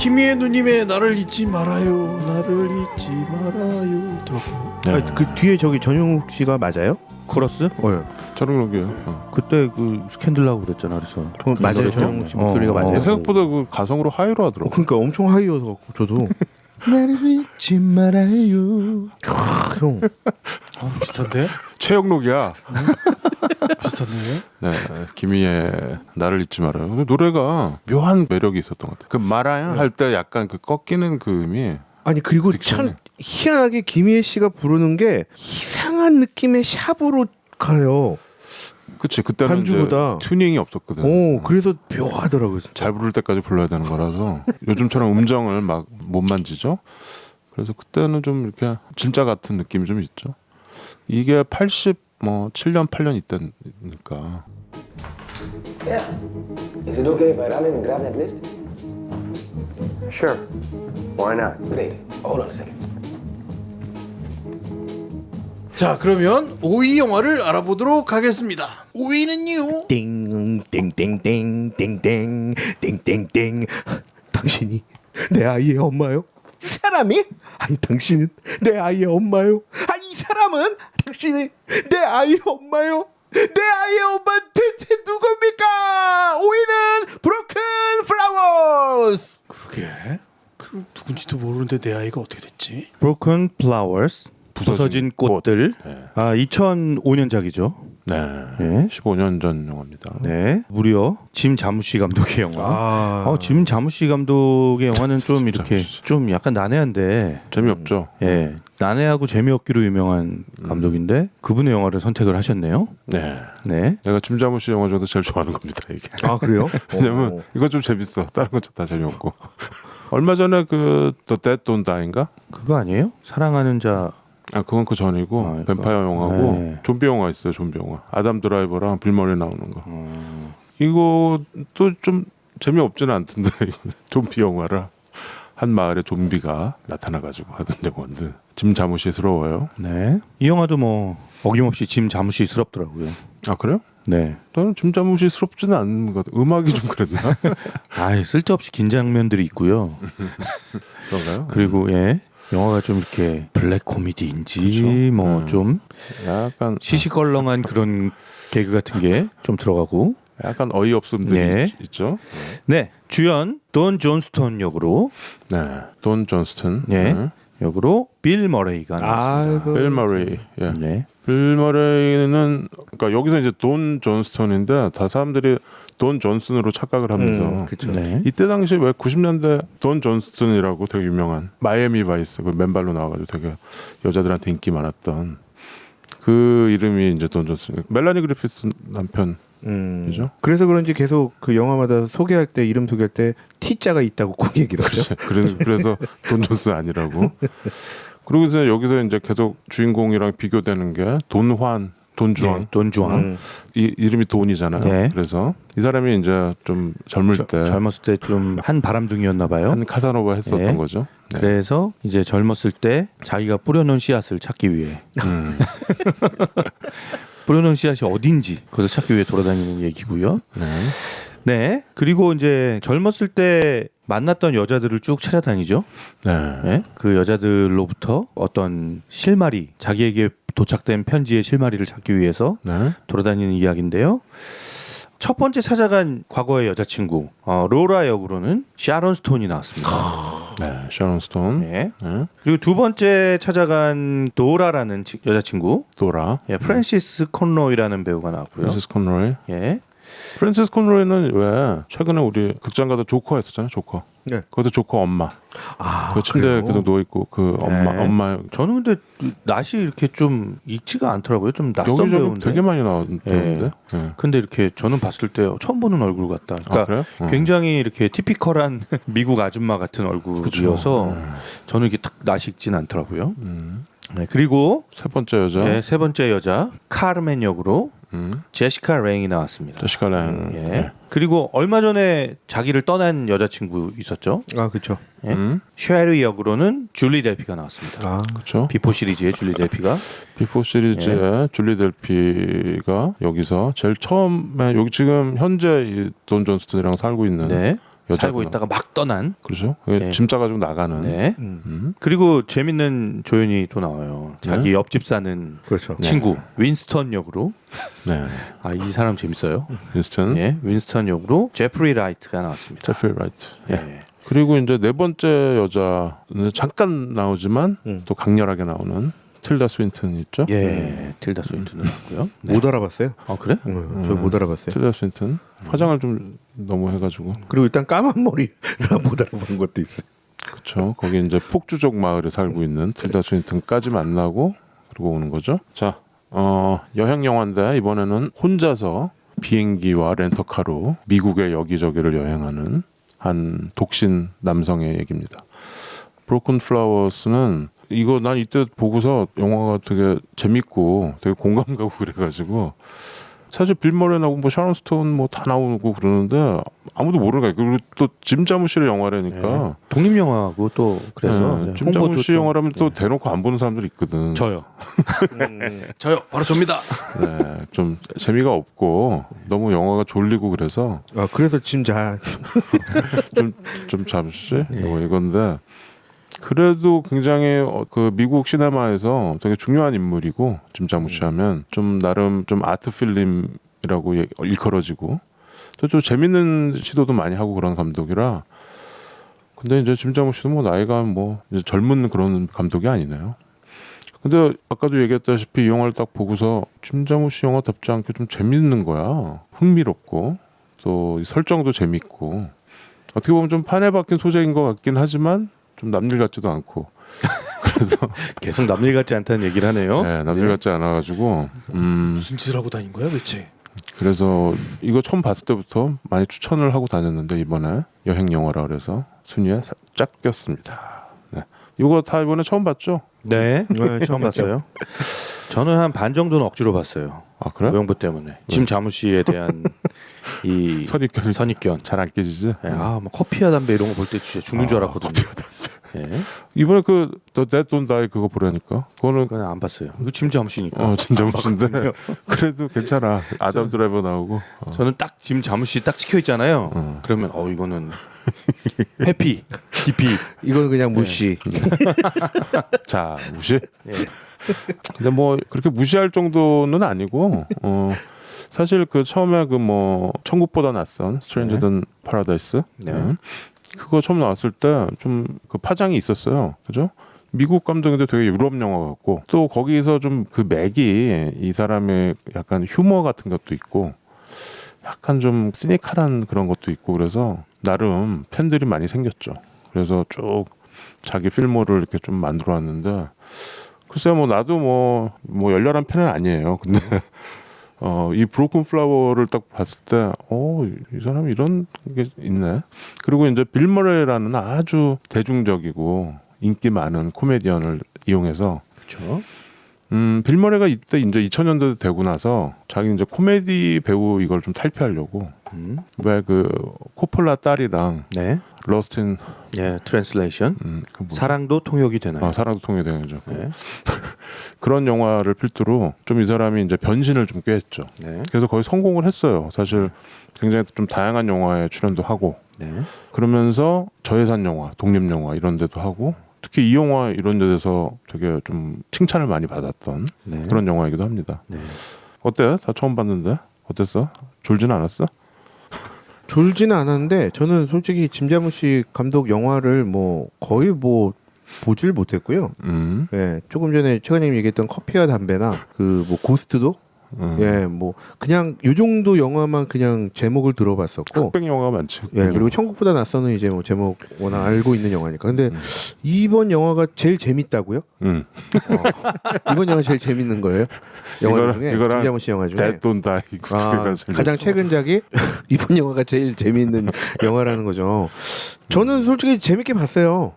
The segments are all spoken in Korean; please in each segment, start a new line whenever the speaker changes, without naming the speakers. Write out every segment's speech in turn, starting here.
김희애 누님의 나를 잊지 말아요, 나를 잊지 말아요. 들었고요.
네.
그 뒤에 저기 전용욱 씨가 맞아요?
코러스?
저녁록이에요.
그때 그 스캔들 나고 그랬잖아. 그래서
맞아요.
노래
전용욱 씨
때문에.
목소리가 맞아요.
생각보다 그 가성으로 하이로 하더라고.
그러니까 엄청 하이여서 갖고 저도
나를 잊지 말아요.
형
비슷한데?
최영록이야.
비슷한데?
네, 김희애 나를 잊지 말아요. 근데 노래가 묘한 매력이 있었던 것 같아요. 그 마라양 할 때 약간 그 꺾이는 그 음이
아니 그리고
딕션이.
참 희한하게 김희애 씨가 부르는 게 이상한 느낌의 샵으로 가요.
그치 그때는
반주보다.
이제 튜닝이 없었거든.
오 그래서 묘하더라고요. 진짜.
잘 부를 때까지 불러야 되는 거라서 요즘처럼 음정을 막 못 만지죠. 그래서 그때는 좀 이렇게 진짜 같은 느낌이 좀 있죠. 이게 87년 8년 이때니까.
Yeah. Is it okay if I run in and grab that list?
Sure. Why not?
Great. Hold on a second.
자, 그러면 5위 영화를 알아보도록 하겠습니다. 5위는요.
땡땡땡땡땡땡땡땡 당신이 내 아이의 엄마요? 사람이? 아니 당신은 내 아이의 엄마요? 아 이 사람은 당신이 내 아이의 엄마요? 내 아이의 엄마 대체 누굽니까? 5위는 브로큰 플라워스.
그러게. 그 누군지도 모르는데 내 아이가 어떻게 됐지?
Broken Flowers. 부서진 꽃들.
네.
2005년작이죠.
네.
예.
15년 전 영화입니다.
네. 무려 짐 자무시 감독의 영화. 짐 자무시 감독의 영화는 좀 이렇게 좀 약간 난해한데.
재미없죠.
예. 난해하고 재미없기로 유명한 감독인데 그분의 영화를 선택을 하셨네요.
네.
네.
내가 짐자무 씨 영화 중에서 제일 좋아하는 겁니다. 이게.
아 그래요?
왜냐면 이거 좀 재밌어. 다른 건 다 재미없고. 얼마 전에 그 The Dead Don't Die인가?
그거 아니에요? 사랑하는 자.
그건 그 전이고
아,
뱀파이어 영화고
네.
좀비 영화 있어요. 좀비 영화. 아담 드라이버랑 빌 머리 나오는 거. 이것도 좀 재미없지는 않던데 좀비 영화라 한 마을에 좀비가 나타나가지고 하던 영화인데 짐 자무시스러워요.
네. 이 영화도 뭐 어김없이 짐 자무시스럽더라고요.
아 그래요?
네.
저는 짐 자무시스럽지는 않은 것 같아요. 음악이 좀 그랬나?
쓸데없이 긴 장면들이 있고요.
그런가요?
그리고 예. 영화가 좀 이렇게 블랙 코미디인지
그쵸?
뭐 좀
약간
시시껄렁한 그런 개그 같은 게 좀 들어가고.
약간 어이없음들이
네.
있죠.
네. 주연 돈 존스톤 역으로
네, 돈 존스턴.
예. 역으로 빌 머레이가 나왔습니다.
아이고.
빌 머레이. 예.
네.
빌 머레이는 그러니까 여기서 이제 돈 존스턴인데 다 사람들이 돈 존슨으로 착각을 하면서
그렇죠.
네.
이때 당시 왜 90년대 돈 존슨이라고 되게 유명한 마이애미 바이스 그 맨발로 나와가지고 되게 여자들한테 인기 많았던 그 이름이 이제 돈 존슨. 멜라니 그리피스 남편이죠.
그래서 그런지 계속 그 영화마다 소개할 때 이름 소개할 때 T자가 있다고 꼭 얘기를 하죠.
그래서 돈 존슨 아니라고. 그리고 이제 여기서 이제 계속 주인공이랑 비교되는 게 돈환, 돈주환.
네. 돈주왕.
이 이름이 돈이잖아요.
네.
그래서 이 사람이 이제 좀 젊을 때
젊었을 때 좀 한 바람둥이였나 봐요.
한 카사노바 했었던
네.
거죠. 네.
그래서 이제 젊었을 때 자기가 뿌려놓은 씨앗을 찾기 위해 뿌려놓은 씨앗이 어딘지 그것을 찾기 위해 돌아다니는 얘기고요.
네.
네. 그리고 이제 젊었을 때 만났던 여자들을 쭉 찾아다니죠.
네.
네? 그 여자들로부터 어떤 실마리, 자기에게 도착된 편지의 실마리를 찾기 위해서
네.
돌아다니는 이야기인데요. 첫 번째 찾아간 과거의 여자친구 로라 역으로는 샤론 스톤이 나왔습니다.
네. 샤론 스톤.
네.
네.
그리고 두 번째 찾아간 도라라는 여자친구,
도라.
예, 프랜시스 콘로이라는 배우가 나왔고요.
프랜시스 콘로이.
예.
프랜시스 콘로이는 왜 최근에 우리 극장 가서 조커 했었잖아요. 조커.
네.
그것도 조커 엄마. 그 침대에 계속 누워 있고 그 엄마.
저는 근데 낯이 이렇게 좀 익지가 않더라고요. 좀 낯선
여기저기
배우인데.
되게 많이 나왔는데. 네.
근데 이렇게 저는 봤을 때 처음 보는 얼굴 같다. 그러니까
그래요?
굉장히 이렇게 티피컬한 미국 아줌마 같은 얼굴이어서 저는 이렇게 딱 낯이 익진 않더라고요. 네, 그리고
세 번째 여자.
네, 세 번째 여자 카르멘 역으로 제시카 랭이 나왔습니다.
제시카 랭.
예.
네.
그리고 얼마 전에 자기를 떠난 여자친구 있었죠.
아 그렇죠.
예. 쉐리 역으로는 줄리 델피가 나왔습니다.
아
그렇죠.
비포 시리즈의 줄리 델피가.
비포 시리즈의 줄리 델피가 여기서 제일 처음에 여기 지금 현재 이 돈 존스턴이랑 살고 있는
네. 살고 있다가 막 떠난.
그렇죠.
네.
짐 싸가지고 나가는.
네. 그리고 재밌는 조연이 또 나와요. 자기 옆집 사는
그렇죠.
친구 윈스턴 역으로.
네.
아, 이 사람 재밌어요.
윈스턴.
예, 윈스턴 역으로 제프리 라이트가 나왔습니다.
제프리 라이트. 예.
예.
그리고 이제 네 번째 여자는 잠깐 나오지만 또 강렬하게 나오는 틸다 스윈튼 있죠?
예, 틸다 스윈튼은 나왔고요. 네.
못 알아봤어요.
아, 그래?
저 못 알아봤어요.
틸다 스윈튼 화장을 좀 너무 해가지고
그리고 일단 까만 머리라 못 알아본 것도 있어요.
그렇죠. 거기 이제 폭주족 마을에 살고 있는 틸다 스윈튼까지 만나고 그리고 오는 거죠. 자, 여행 영화인데 이번에는 혼자서 비행기와 렌터카로 미국의 여기저기를 여행하는 한 독신 남성의 얘기입니다. 브로큰 플라워스는 이거 난 이때 보고서 영화가 되게 재밌고 되게 공감 가고 그래가지고 사실 빌 머레나고 뭐 샤론 스톤 뭐 다 나오고 그러는데 아무도 모르는 거야. 그리고 또 짐 자무실의 영화라니까.
독립 영화고 또 그래서 네,
짐
홍보도
자무실
좀-
영화라면 또
네.
대놓고 안 보는 사람들이 있거든.
저요. 저요. 바로 접니다.
네, 좀 재미가 없고 너무 영화가 졸리고 그래서
아 그래서 짐 자.
좀 잠시 이건데 그래도 굉장히 그 미국 시네마에서 되게 중요한 인물이고 짐 자무시 하면 좀 나름 좀 아트 필름이라고 일컬어지고 또 좀 재밌는 시도도 많이 하고 그런 감독이라. 근데 이제 짐 자무시도 뭐 나이가 뭐 이제 젊은 그런 감독이 아니네요. 근데 아까도 얘기했다시피 이 영화를 딱 보고서 짐 자무시 영화답지 않게 좀 재밌는 거야. 흥미롭고 또 설정도 재밌고 어떻게 보면 좀 판에 박힌 소재인 것 같긴 하지만 좀 남일 같지도 않고 그래서
계속 남일 같지 않다는 얘기를 하네요.
네, 남일 같지 않아가지고
무슨 짓을 하고 다닌 거야 대체?
그래서 이거 처음 봤을 때부터 많이 추천을 하고 다녔는데 이번에 여행 영화라 그래서 순위에 쫙 꼈습니다. 네. 이거 다 이번에 처음 봤죠?
네.
네,
처음 봤어요. 저는 한 반 정도는 억지로 봤어요.
아 그래?
오영부 때문에. 짐 자무시에 대한 이
선입견이
선입견.
잘 안 깨지지?
예, 아, 뭐 커피와 담배 이런 거 볼 때 진짜 죽는 줄 알았거든요. 예.
이번에 그 The Dead Don't Die 그거 보라니까 그거는
그건 안 봤어요. 이거 짐 자무시니까.
진짜 멋진데 그래도 괜찮아. 아담 드라이버 나오고
저는 딱 짐 자무시 딱 찍혀 있잖아요. 그러면 이거는 해피, 깊이.
이건 그냥 무시.
자 무시.
예.
근데 뭐 그렇게 무시할 정도는 아니고 사실 그 처음에 그 뭐 천국보다 낯선 스트레인저 든 파라다이스
네.
그거 처음 나왔을 때 좀 그 파장이 있었어요. 그죠? 미국 감독인데 되게 유럽 영화 같고 또 거기서 좀 그 맥이 이 사람의 약간 휴머 같은 것도 있고 약간 좀 시니컬한 그런 것도 있고 그래서 나름 팬들이 많이 생겼죠. 그래서 쭉 자기 필모를 이렇게 좀 만들어 왔는데 글쎄요 뭐 나도 뭐 열렬한 팬은 아니에요. 근데 이 브로큰 플라워를 딱 봤을 때 이 사람이 이런 게 있네. 그리고 이제 빌 머레이라는 아주 대중적이고 인기 많은 코미디언을 이용해서
그렇죠.
빌 머레이가 이때 이제 2000년대 되고 나서 자기 이제 코미디 배우 이걸 좀 탈피하려고 왜 그 코폴라 딸이랑
네.
러스틴
예, 트랜슬레이션.
그 뭐,
사랑도 통역이 되나요?
사랑도 통일되는 거죠.
네.
그런 영화를 필두로 좀 이 사람이 이제 변신을 좀 꽤 했죠.
네.
그래서 거의 성공을 했어요. 사실 굉장히 좀 다양한 영화에 출연도 하고
네.
그러면서 저예산 영화, 독립 영화 이런 데도 하고 특히 이 영화 이런 데서 되게 좀 칭찬을 많이 받았던
네.
그런 영화이기도 합니다.
네.
어때? 다 처음 봤는데 어땠어? 졸지는 않았어?
졸지는 않았는데 저는 솔직히 짐 자무시 감독 영화를 뭐 거의 뭐 보질 못했고요. 예, 조금 전에 최근님 얘기했던 커피와 담배나 그 뭐 고스트도 예, 뭐 그냥 요 정도 영화만 그냥 제목을 들어봤었고
흑백 영화가 많지.
예, 그리고 천국보다 낯선은 이제 뭐 제목 워낙 알고 있는 영화니까. 근데 이번 영화가 제일 재밌다고요? 이번 영화 제일 재밌는 거예요? 영화 중에
이거랑
김자무 씨 영화 중에
Dead Don't Die
가장 최근작이 이번 영화가 제일 재밌는 영화라는 거죠. 저는 솔직히 재밌게 봤어요.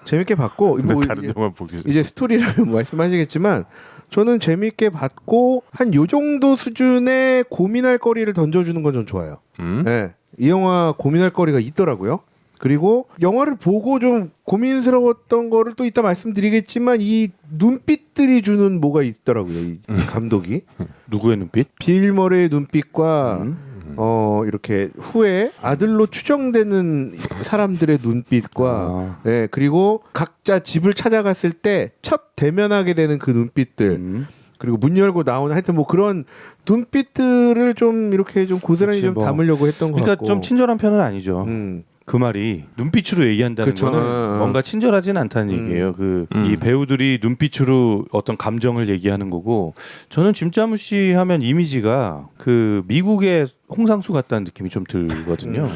재밌게 봤고
근데
뭐
다른 영화 보기
이제 스토리를 말씀하시겠지만 저는 재밌게 봤고 한 요 정도 수준의 고민할 거리를 던져주는 건 전 좋아요. 네, 이 영화 고민할 거리가 있더라고요. 그리고 영화를 보고 좀 고민스러웠던 거를 또 이따 말씀드리겠지만 이 눈빛들이 주는 뭐가 있더라고요. 이 감독이
누구의 눈빛?
빌 머레이의 눈빛과 이렇게 후에 아들로 추정되는 사람들의 눈빛과 예, 그리고 각자 집을 찾아갔을 때 첫 대면하게 되는 그 눈빛들 그리고 문 열고 나오는 하여튼 뭐 그런 눈빛들을 좀 이렇게 좀 고스란히
그치,
좀
뭐.
담으려고 했던 것
그러니까
같고
좀 친절한 편은 아니죠.
그
그 말이 눈빛으로 얘기한다는
그쵸.
거는 뭔가 친절하진 않다는 얘기예요. 이 배우들이 눈빛으로 어떤 감정을 얘기하는 거고 저는 짐자무시 하면 이미지가 그 미국의 홍상수 같다는 느낌이 좀 들거든요.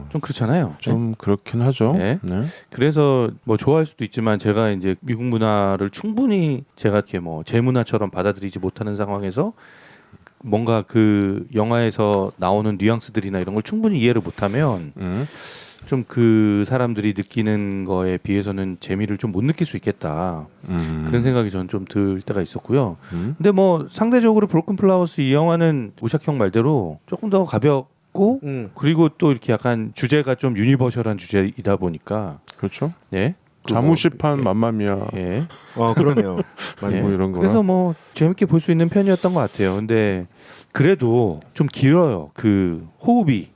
좀 그렇잖아요.
좀 그렇긴 하죠.
네.
네.
그래서 뭐 좋아할 수도 있지만 제가 이제 미국 문화를 충분히 제가 이렇게 뭐 제 문화처럼 받아들이지 못하는 상황에서 뭔가 그 영화에서 나오는 뉘앙스들이나 이런 걸 충분히 이해를 못하면 좀 그 사람들이 느끼는 거에 비해서는 재미를 좀 못 느낄 수 있겠다 그런 생각이 전 좀 들 때가 있었고요. 근데 뭐 상대적으로 브로큰 플라워스 이 영화는 오샥 형 말대로 조금 더 가볍고 그리고 또 이렇게 약간 주제가 좀 유니버셜한 주제이다 보니까
그렇죠.
예.
자무시판 맘마미아
예.
그러네요.
예.
뭐 이런 거.
그래서 뭐 재밌게 볼 수 있는 편이었던 것 같아요. 근데 그래도 좀 길어요. 그 호흡이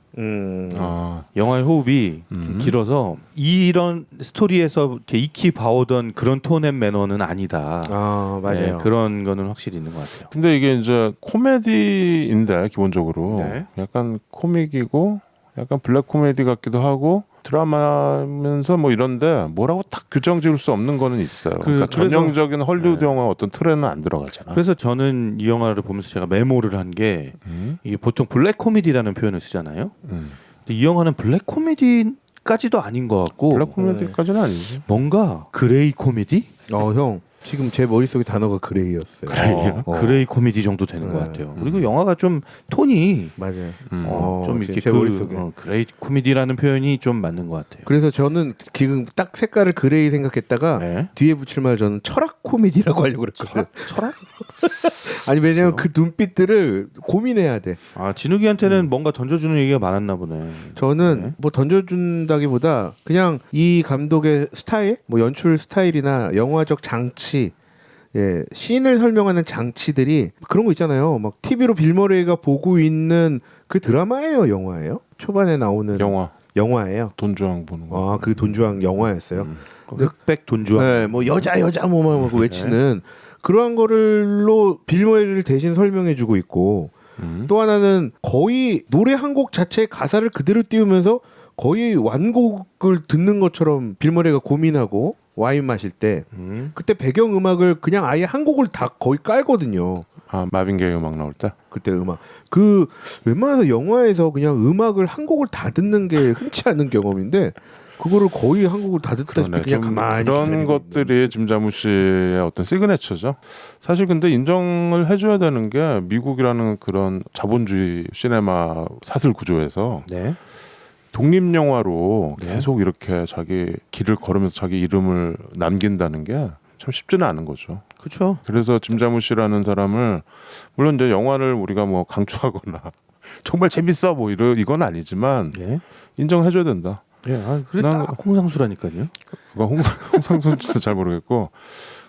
영화의 호흡이 좀 길어서 이런 스토리에서 이렇게 익히 봐오던 그런 톤 앤 매너는 아니다.
맞아요.
예, 그런 거는 확실히 있는 것 같아요.
근데 이게 이제 코미디인데 기본적으로
네.
약간 코믹이고 약간 블랙 코미디 같기도 하고 드라마면서 뭐 이런데 뭐라고 딱 규정 지을 수 없는 거는 있어요. 그러니까
그래서-
전형적인 헐리우드
네.
영화 어떤 틀에는 안 들어가잖아.
그래서 저는 이 영화를 보면서 제가 메모를 한 게 이게 보통 블랙 코미디라는 표현을 쓰잖아요. 근데 이 영화는 블랙 코미디까지도 아닌 것 같고
블랙 코미디까지는 아니지.
뭔가 그레이 코미디?
형 지금 제 머릿속에 단어가 그레이였어요.
그레이 코미디 정도 되는
네.
것 같아요. 그리고 영화가 좀 톤이
맞아요.
좀 이렇게
제 머릿속에.
그레이 코미디라는 표현이 좀 맞는 것 같아요.
그래서 저는 지금 딱 색깔을 그레이 생각했다가
네.
뒤에 붙일 말 저는 철학 코미디라고 하려고 그랬거든.
철학?
아니 왜냐면 그 눈빛들을 고민해야 돼.
아 진욱이한테는 뭔가 던져주는 얘기가 많았나 보네.
저는
네.
뭐 던져준다기보다 그냥 이 감독의 스타일, 뭐 연출 스타일이나 영화적 장치, 예, 씬을 설명하는 장치들이 그런 거 있잖아요. 막 TV로 빌 머레이가 보고 있는 그 드라마예요, 영화예요? 초반에 나오는 영화예요.
돈주왕 보는 거.
그 돈주왕 영화였어요.
흑백 돈주왕.
네, 뭐 여자 뭐 외치는 그러한 거를로 빌 머레이를 대신 설명해주고 있고 또 하나는 거의 노래 한 곡 자체의 가사를 그대로 띄우면서 거의 완곡을 듣는 것처럼 빌 머레이가 고민하고 와인 마실 때 그때 배경 음악을 그냥 아예 한 곡을 다 거의 깔거든요.
아 마빈 게이 음악 나올 때.
그때 음악 그 웬만해서 영화에서 그냥 음악을 한 곡을 다 듣는 게 흔치 않은 경험인데 그거를 거의 한 곡을 다 듣다시피
그러네.
그냥
좀
가만히
그런
기다리고
것들이 짐자무시의 어떤 시그네처죠. 사실 근데 인정을 해줘야 되는 게 미국이라는 그런 자본주의 시네마 사슬 구조에서
네.
독립 영화로 계속 이렇게 자기 길을 걸으면서 자기 이름을 남긴다는 게 참 쉽지는 않은 거죠.
그렇죠.
그래서 짐자무시라는 사람을 물론 이제 영화를 우리가 뭐 강추하거나 정말 재밌어 뭐 이건 아니지만
예.
인정해줘야 된다.
예. 아, 그래
난-
딱 홍상수라니까요.
홍상수는 잘 모르겠고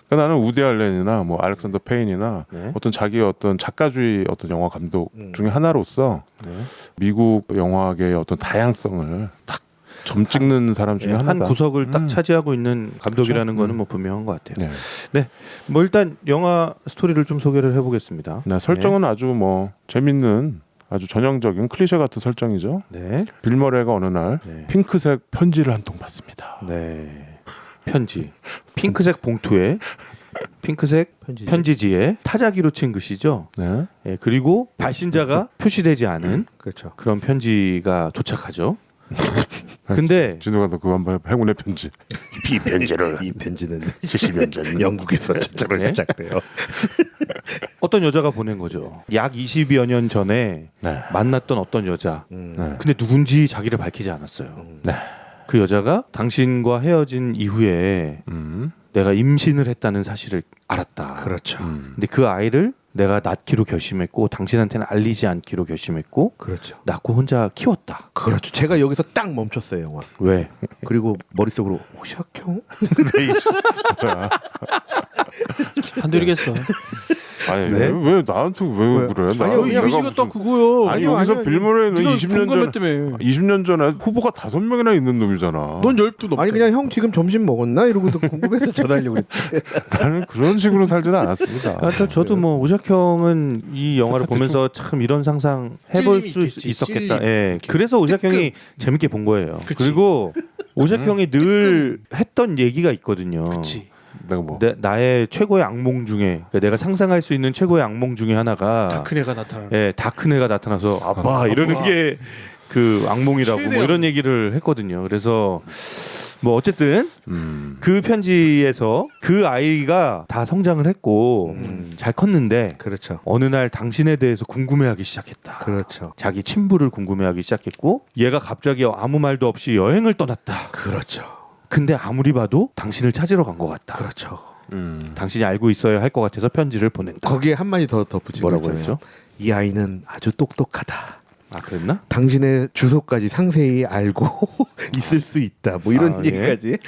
그러니까 나는 우디 알렌이나 뭐 알렉산더 페인이나
네.
어떤 자기의 어떤 작가주의 어떤 영화 감독 중에 하나로서
네.
미국 영화계의 어떤 다양성을 딱 점 찍는 사람 중에
예, 한
하나다.
구석을 딱 차지하고 있는 감독이라는
그렇죠.
거는 뭐 분명한 것 같아요.
네.
네. 뭐 일단 영화 스토리를 좀 소개를 해보겠습니다.
네, 설정은 아주 뭐 재밌는 아주 전형적인 클리셰 같은 설정이죠.
네.
빌 머레이가 어느 날
네.
핑크색 편지를 한 통 받습니다.
네. 편지. 핑크색 봉투에 핑크색 편지지에 타자기로 친 글씨죠.
네.
예, 그리고 발신자가 표시되지 않은
그렇죠.
그런 편지가 도착하죠. 근데
진우가 너 그거 한번 행운의 편지.
이 편지는 70년 전 영국에서 최초로
네.
시작돼요.
어떤 여자가 보낸 거죠. 약 20여 년 전에
네.
만났던 어떤 여자.
네.
근데 누군지 자기를 밝히지 않았어요.
네.
그 여자가 당신과 헤어진 이후에 내가 임신을 했다는 사실을 알았다.
그렇죠.
근데 그 아이를 내가 낳기로 결심했고 당신한테는 알리지 않기로 결심했고
그렇죠.
낳고 혼자 키웠다.
그렇죠. 제가 여기서 딱 멈췄어요, 영화.
왜?
그리고 머릿속으로 오샥형?
한둘이겠어.
아니
네?
왜 나한테 왜 그래? 나
아니요,
내가
이미지가 딱
무슨-
그거요.
아니
아니요,
여기서
아니요.
빌모레는
네가
20년 전에
공감했다며.
20년 전에 후보가 5명이나 있는 놈이잖아.
넌 12 넘게.
아니 그냥 형 지금 점심 먹었나 이러고도 궁금해서 전화하려고 그랬대.
나는 그런 식으로 살지는 않았습니다.
그러니까 저도 뭐 오작 형은 이 영화를
대충-
보면서 참 이런 상상 해볼
찔림이
수
있겠지,
있었겠다.
찔림.
예.
이렇게
그래서 오작 형이 재밌게 본 거예요.
그치.
그리고 오작 형이 늘 했던 얘기가 있거든요.
그치.
내가 뭐
나의 최고의 악몽 중에 그러니까 내가 상상할 수 있는 최고의 악몽 중에 하나가
다큰 애가 나타나는.
예, 다큰 애가 나타나서 아빠 이러는
아빠.
게 그 악몽이라고 뭐
최대한.
이런 얘기를 했거든요. 그래서 뭐 어쨌든
음.
그 편지에서 그 아이가 다 성장을 했고 잘 컸는데
그렇죠.
어느 날 당신에 대해서 궁금해하기 시작했다.
그렇죠.
자기 친부를 궁금해하기 시작했고 얘가 갑자기 아무 말도 없이 여행을 떠났다.
그렇죠.
근데 아무리 봐도 당신을 찾으러 간 것 같다.
그렇죠.
당신이 알고 있어야 할 것 같아서 편지를 보낸다.
거기에 한 마디 더 덧붙이고
뭐라고
있잖아요.
했죠?
이 아이는 아주 똑똑하다.
아 그랬나?
당신의 주소까지 상세히 알고 있을 수 있다. 뭐 이런
아, 예.
얘기까지.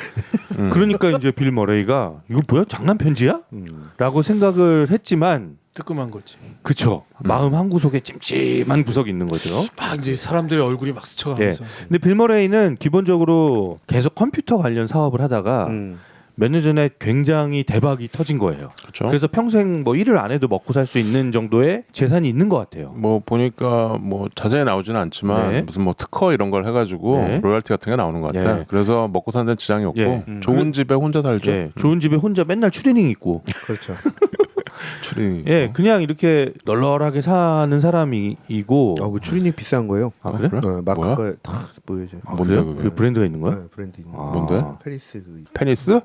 그러니까 이제 빌 머레이가 이거 뭐야 장난 편지야? 라고 생각을 했지만
뜨끔한 거지.
그쵸 마음 한 구석에 찜찜한 구석이 있는 거죠.
막 이제 사람들의 얼굴이 막
예.
스쳐가면서.
근데 빌 머레이는 기본적으로 계속 컴퓨터 관련 사업을 하다가 몇 년 전에 굉장히 대박이 터진 거예요.
그렇죠.
그래서 평생 뭐 일을 안 해도 먹고 살 수 있는 정도의 재산이 있는 것 같아요.
뭐 보니까 뭐 자세히 나오지는 않지만
네.
무슨 뭐 특허 이런 걸 해가지고
네.
로열티 같은 게 나오는 것 같아.
네.
그래서 먹고 사는 데는 지장이 없고
예.
좋은 집에 혼자 살죠.
예, 좋은 집에 혼자 맨날 추리닝 입고
그렇죠.
추리.
예, 그냥 이렇게 널널하게 사는 사람이고
그 추리닝 비싼 거예요.
아 그래?
네, 마크가 다 보여줘요.
아,
뭔데,
그래요?
그게?
그 브랜드가 있는 거야?
네, 브랜드 있는
아.
거.
뭔데?
페리스 그,
페니스?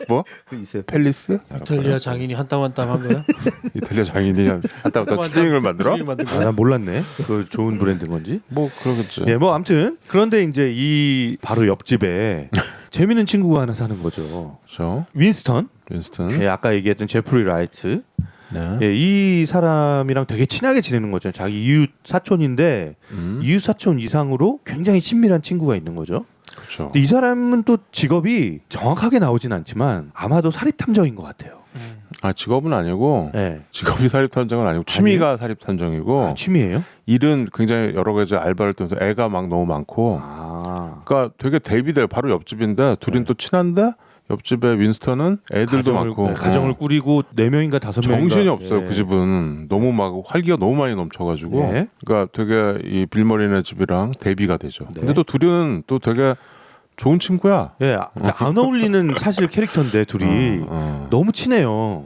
뭐?
그 있어요.
펠리스?
이탈리아 장인이 한 땀 한 땀 한 거야?
이탈리아 장인이 한땀부터 추리닝을 만들어?
추리닝 만든
아,
거야?
난 몰랐네. 그 좋은 브랜드인 건지.
뭐 그러겠지.
예, 뭐 아무튼 그런데 이제 이 바로 옆집에 재밌는 친구가 하나 사는 거죠.
그렇죠.
윈스턴.
윈스턴.
예, 아까 얘기했던 제프리 라이트.
네.
예, 이 사람이랑 되게 친하게 지내는 거죠. 자기 이웃 사촌인데 이웃 사촌 이상으로 굉장히 친밀한 친구가 있는 거죠.
그렇죠.
근데 이 사람은 또 직업이 정확하게 나오진 않지만 아마도 사립 탐정인 것 같아요.
아 직업은 아니고
예.
직업이 사립 탐정은 아니고 취미가 사립 탐정이고
아, 취미예요?
일은 굉장히 여러 가지 알바를 통해서 애가 막 너무 많고
아.
그러니까 되게 대비돼요. 바로 옆집인데 둘인 또 친한데 옆집에 윈스턴은 애들도 많고
가정을 꾸리고 4명인가 5명인가
정신이 없어요.
예.
그 집은 너무 막 활기가 너무 많이 넘쳐가지고
예.
그러니까 되게 이 빌머리네 집이랑 대비가 되죠.
네.
근데 또 둘은 또 되게 좋은 친구야.
예, 안 어울리는 사실 캐릭터인데 둘이 너무 친해요.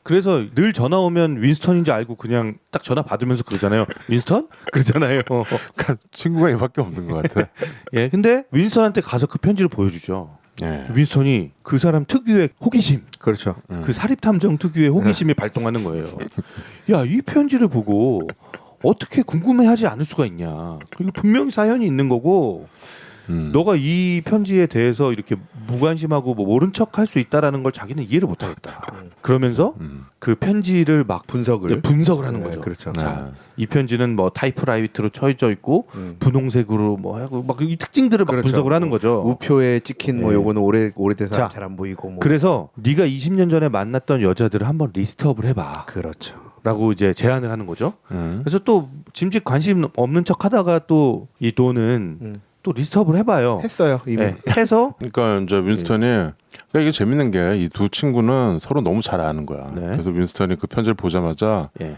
그래서 늘 전화 오면 윈스턴인지 알고 그냥 딱 전화 받으면서 그러잖아요. 윈스턴? 그러잖아요.
그러니까 친구가 얘밖에 없는 것 같아.
예, 근데 윈스턴한테 가서 그 편지를 보여주죠.
예.
윈스턴이 그 사람 특유의 호기심,
그렇죠.
그 사립탐정 특유의 호기심이 발동하는 거예요. 야, 이 편지를 보고 어떻게 궁금해하지 않을 수가 있냐. 이거 분명히 사연이 있는 거고 너가 이 편지에 대해서 이렇게 무관심하고 뭐 모른 척 할 수 있다라는 걸 자기는 이해를 못 하겠다. 그러면서 그 편지를 막
분석을
분석을 하는
네,
거죠.
그렇죠.
자, 이 편지는 뭐 타이프라이트로 쳐져 있고 분홍색으로 뭐 하고 막 이 특징들을 막
그렇죠.
분석을 하는 거죠.
우표에 찍힌 뭐
네.
요거는 오래돼서
자,
잘 안 보이고 뭐
그래서 네가 20년 전에 만났던 여자들을 한번 리스트업을 해봐.
그렇죠.
라고 이제 제안을 하는 거죠. 그래서 또 짐짓 관심 없는 척 하다가 또 이 돈은 또 리스트업을 해봐요.
했어요 이미.
네, 해서
그러니까 이제 윈스턴이 그러니까 이게 재밌는 게 이 두 친구는 서로 너무 잘 아는 거야.
네.
그래서 윈스턴이 그 편지를 보자마자
예.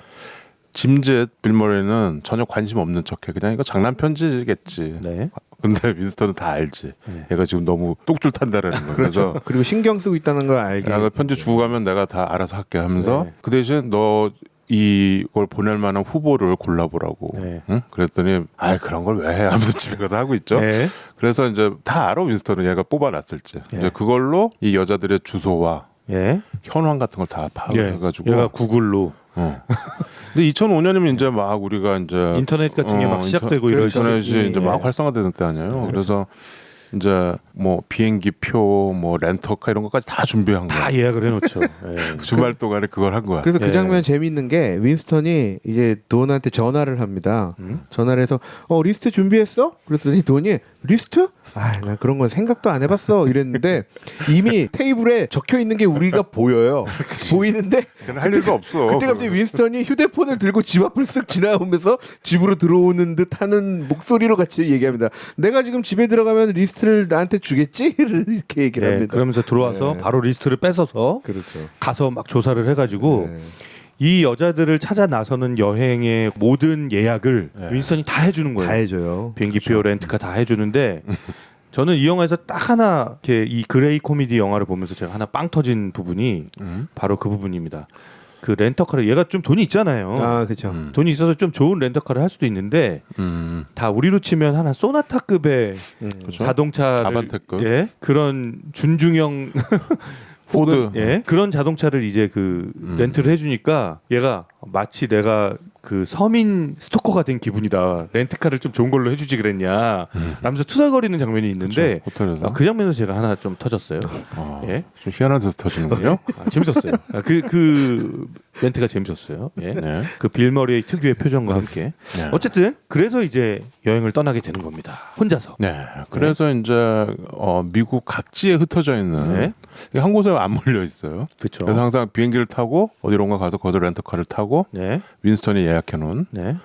짐짓 빌머리는 전혀 관심 없는 척해. 그냥 이거 장난 편지겠지.
네.
근데 윈스턴은 다 알지.
네.
얘가 지금 너무 뚝줄 탄다라는 거. 그래서
그리고 신경 쓰고 있다는 걸 알게.
야, 그 편지 주고 가면 내가 다 알아서 할게 하면서
네.
그 대신 너 이걸 보낼 만한 후보를 골라보라고.
네.
응? 그랬더니 아 그런 걸 왜 해? 하면서 집에 가서 하고 있죠.
네.
그래서 이제 다 알아 윈스턴은 얘가 뽑아놨을지.
예.
이제 그걸로 이 여자들의 주소와
예.
현황 같은 걸 다 파악해가지고.
얘가 구글로
근데 2005년이면 이제 막 우리가 이제
인터넷 같은 게 막 시작되고 이럴
인터넷이
시기.
이제
예.
막 활성화되는 때 아니에요. 그래서 이제 뭐 비행기 표, 뭐 렌터카 이런 것까지 다 준비한 거야.
다 예약을 해놓죠. 예.
주말 동안에 그걸 한 거야.
그래서 그
예.
장면 재미있는 게 윈스턴이 이제 돈한테 전화를 합니다. 전화를 해서 리스트 준비했어? 그랬더니 돈이 리스트? 난 그런 건 생각도 안 해봤어 이랬는데 이미 테이블에 적혀 있는 게 우리가 보여요. 보이는데
그냥 할 일도 없어.
그때 갑자기 윈스턴이 휴대폰을 들고 집 앞을 쓱 지나오면서 집으로 들어오는 듯하는 목소리로 같이 얘기합니다. 내가 지금 집에 들어가면 리스트를 나한테 주겠지? 이렇게 얘기를
예,
합니다.
그러면서 들어와서
네.
바로 리스트를 뺏어서
그렇죠.
가서 막 조사를 해가지고
네.
이 여자들을 찾아 나서는 여행의 모든 예약을
네.
윈스턴이 다 해주는 거예요.
다 해줘요.
비행기표, 렌트카 다 해주는데 저는 이 영화에서 딱 하나 이렇게 이 그레이 코미디 영화를 보면서 제가 하나 빵 터진 부분이 바로 그 부분입니다. 그 렌터카를 얘가 좀 돈이 있잖아요.
그렇죠.
돈이 있어서 좀 좋은 렌터카를 할 수도 있는데 다 우리로 치면 하나 소나타급의
그렇죠?
자동차를
아반떼급.
예? 그런 준중형
포드.
혹은, 예? 그런 자동차를 이제 그 렌트를 해주니까 얘가 마치 내가 그 서민 스토커가 된 기분이다. 렌트카를 좀 좋은 걸로 해주지 그랬냐. 라면서 투덜거리는 장면이 있는데
그쵸, 호텔에서.
그 장면에서 제가 하나 좀 터졌어요.
아,
예?
좀 희한한 데서 터지는군요.
재밌었어요. 그 멘트가 재밌었어요. 예?
네.
그 빌 머리의 특유의 표정과 함께.
네.
어쨌든 그래서 이제 여행을 떠나게 되는 겁니다. 혼자서.
네. 그래서 이제 미국 각지에 흩어져 있는
네.
이게 한 곳에 안 몰려 있어요.
그렇죠.
그래서 항상 비행기를 타고 어디론가 가서 거기서 렌터카를 타고
네.
윈스턴이 예약해 놓은
네.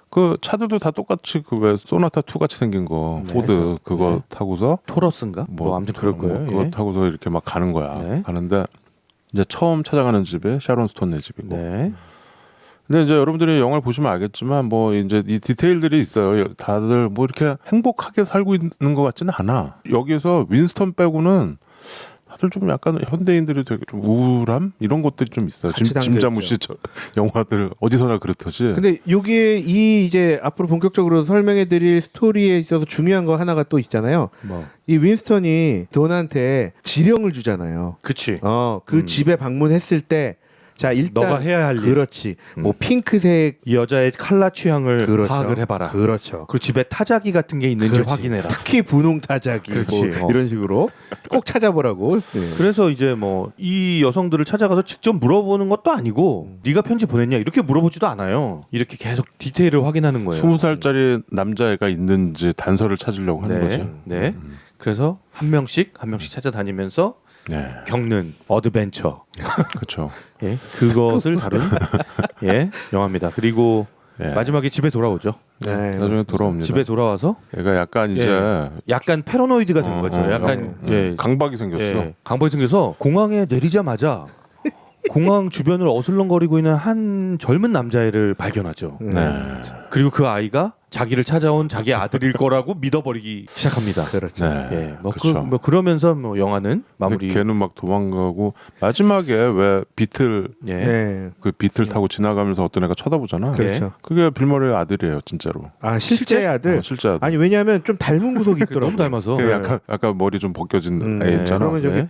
그 차들도 다 똑같이 그 왜 소나타 2 같이 생긴 거
네.
포드 그거
네.
타고서
토러스인가? 뭐 아무튼 그럴 거예요.
그거
예.
타고서 이렇게 막 가는 거야.
네.
가는데 이제 처음 찾아가는 집이 샤론 스톤네 집이고.
네.
근데 이제 여러분들이 영화를 보시면 알겠지만 뭐 이제 이 디테일들이 있어요. 다들 뭐 이렇게 행복하게 살고 있는 것 같지는 않아. 여기서 윈스턴 빼고는 다들 좀 약간 현대인들이 되게 좀 우울함 이런 것들이 좀 있어요.
같이 담겨
짐자무시 영화들 어디서나 그렇듯이.
근데 여기에 이 이제 앞으로 본격적으로 설명해드릴 스토리에 있어서 중요한 거 하나가 또 있잖아요.
뭐.
이 윈스턴이 돈한테 지령을 주잖아요.
그치.
그 집에 방문했을 때, 자 일단
너가 해야 할 일.
그렇지. 뭐 핑크색
이 여자의 칼라 취향을
그렇죠.
파악을 해봐라.
그렇죠.
그리고 집에 타자기 같은 게 있는지
그렇지.
확인해라.
특히 분홍 타자기
그렇지.
뭐 이런 식으로 꼭 찾아보라고. 예.
그래서 이제 뭐 이 여성들을 찾아가서 직접 물어보는 것도 아니고 네가 편지 보냈냐 이렇게 물어보지도 않아요. 이렇게 계속 디테일을 확인하는 거예요.
20살짜리 남자애가 있는지 단서를 찾으려고 하는
네.
거죠.
네. 그래서 한 명씩 찾아다니면서
네.
겪는 어드벤처.
그렇죠.
예. 그것을 다룬 예, 영화입니다. 그리고
예.
마지막에 집에 돌아오죠.
네,
나중에 돌아옵니다.
집에 돌아와서
얘가 약간 이제
예. 약간 패러노이드가 된 거죠. 약간 예.
강박이 생겼어.
예. 강박이 생겨서 공항에 내리자마자 공항 주변을 어슬렁거리고 있는 한 젊은 남자애를 발견하죠.
네.
그리고 그 아이가 자기를 찾아온 자기 아들일 거라고 믿어버리기 시작합니다.
그렇죠.
네.
예, 뭐,
그렇죠.
그러면서 뭐 영화는 마무리.
근데 걔는 막 도망가고 마지막에 왜 비틀
예.
네.
그 비틀 타고 지나가면서 어떤 애가 쳐다보잖아.
그렇죠.
그게 빌머리의 아들이에요, 진짜로.
아 실제 아들.
실제 아들.
아니 왜냐하면 좀 닮은 구석이 있더라고.
너무 닮아서
그 약간 머리 좀 벗겨진 애 있잖아.
그러면 저기
네.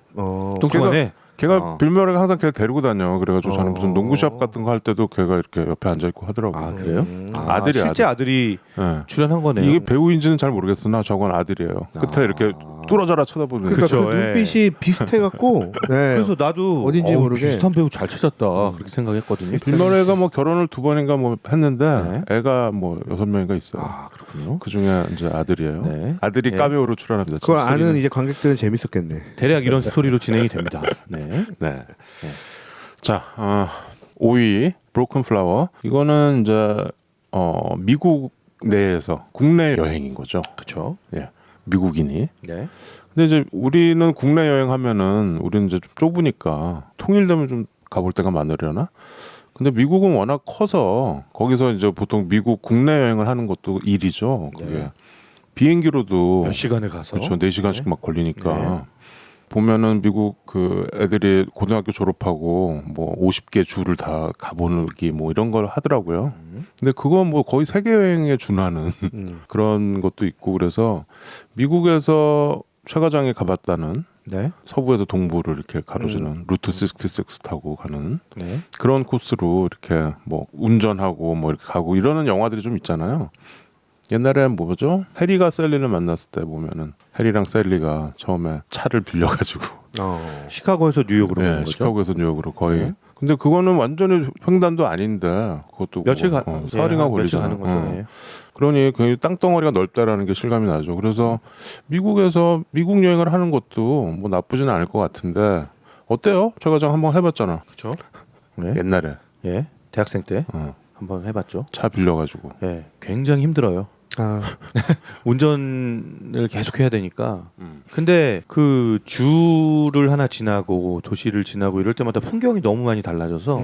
뚱뚱하네.
걔가 빌머리가 항상 걔 데리고 다녀. 그래가지고 저는 무슨 농구샵 같은 거 할 때도 걔가 이렇게 옆에 앉아 있고 하더라고.
아 그래요?
아들이
실제 아들이
네.
출연한 거네요.
이게 배우인지는 잘 모르겠으나 저건 아들이에요. 끝에 이렇게 뚫어져라 쳐다보는.
그러니까
그쵸,
그
예.
눈빛이 비슷해갖고. 네.
그래서 나도
어딘지 모르게.
비슷한 배우 잘 찾았다 그렇게 생각했거든요.
빌머리가 뭐 결혼을 2번인가 뭐 했는데
네.
애가 뭐 6명인가 있어요.
아 그렇군요.
그 중에 이제 아들이에요.
네.
아들이
네.
까메오로 출연합니다.
그걸
진짜.
아는 이제 관객들은 재밌었겠네.
대략 이런 스토리로 진행이 됩니다. 네.
네. 자, 5위 브로큰 플라워. 이거는 이제 미국 내에서 국내 여행인 거죠.
그렇죠.
예. 미국인이.
네.
근데 이제 우리는 국내 여행하면은 우리는 이제 좀 좁으니까 통일되면 좀 가볼 데가 많으려나? 근데 미국은 워낙 커서 거기서 이제 보통 미국 국내 여행을 하는 것도 일이죠. 그게
네.
비행기로도
몇 시간에 가서
그렇죠. 4시간씩
네.
막 걸리니까.
네.
보면은 미국 그 애들이 고등학교 졸업하고 뭐 50개 주를 다 가보기 뭐 이런 걸 하더라고요. 근데 그건 뭐 거의 세계 여행에 준하는 그런 것도 있고 그래서 미국에서 최 과장이 가봤다는
네.
서부에서 동부를 이렇게 가로지는 루트 66 타고 가는
네.
그런 코스로 이렇게 뭐 운전하고 뭐 이렇게 가고 이러는 영화들이 좀 있잖아요. 옛날에 뭐죠? 해리가 셀리를 만났을 때 보면은 해리랑 셀리가 처음에 차를 빌려가지고
시카고에서 뉴욕으로
네,
가는 거죠.
시카고에서 뉴욕으로 거의. 근데 그거는 완전히 횡단도 아닌데 그것도
며칠
사흘인가
며칠
걸리잖아.
가는 거죠. 예.
그러니 그 땅덩어리가 넓다라는 게 실감이 나죠. 그래서 미국에서 미국 여행을 하는 것도 뭐 나쁘지는 않을 것 같은데 어때요? 제가 장 한번 해봤잖아.
그렇죠. 네.
옛날에
예. 대학생 때 한번 해봤죠.
차 빌려가지고.
예. 굉장히 힘들어요. 운전을 계속 해야 되니까. 근데 그 주를 하나 지나고 도시를 지나고 이럴 때마다 풍경이 너무 많이 달라져서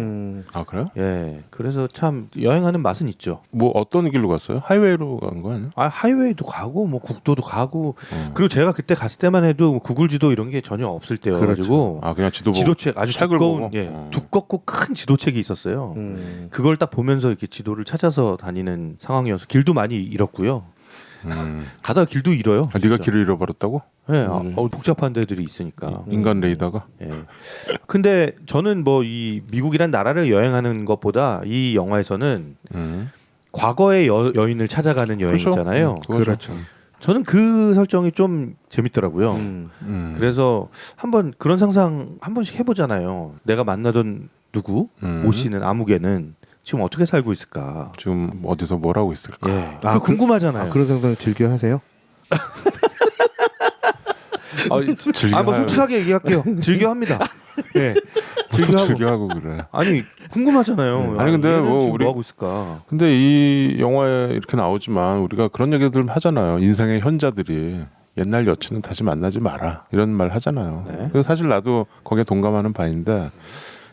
아 그래요?
예. 그래서 참 여행하는 맛은 있죠.
뭐 어떤 길로 갔어요? 하이웨이로 간 거 아니에요?
아 하이웨이도 가고 뭐 국도도 가고 그리고 제가 그때 갔을 때만 해도 구글 지도 이런 게 전혀 없을 때여가지고
아 그냥 지도 보고
지도책 아주
책을
두꺼운
보고?
두껍고 큰 지도책이 있었어요. 그걸 딱 보면서 이렇게 지도를 찾아서 다니는 상황이어서 길도 많이 잃었고요. 가다가 길도 잃어요.
아, 네가
진짜.
길을 잃어버렸다고?
네, 복잡한 데들이 있으니까.
인간 레이더가?
예. 근데 저는 뭐 이 미국이란 나라를 여행하는 것보다 이 영화에서는 과거의 여인을 찾아가는 여행이잖아요.
그렇죠.
저는 그 설정이 좀 재밌더라고요. 그래서 한번 그런 상상 한 번씩 해보잖아요. 내가 만나던 누구 모 씨는 아무개는 지금 어떻게 살고 있을까?
지금 어디서 뭘 하고 있을까?
예. 그 궁금하잖아요.
그런 상상 즐겨 하세요?
뭐 솔직하게 얘기할게요. 즐겨합니다. 예.
즐겨하고 그래.
아니 궁금하잖아요.
아니, 근데
얘는
뭐
지금
우리-
뭐 하고 있을까?
근데 이 영화에 이렇게 나오지만 우리가 그런 얘기들 하잖아요. 인생의 현자들이 옛날 여친은 다시 만나지 마라 이런 말 하잖아요.
네.
그래서 사실 나도 거기에 동감하는 바인데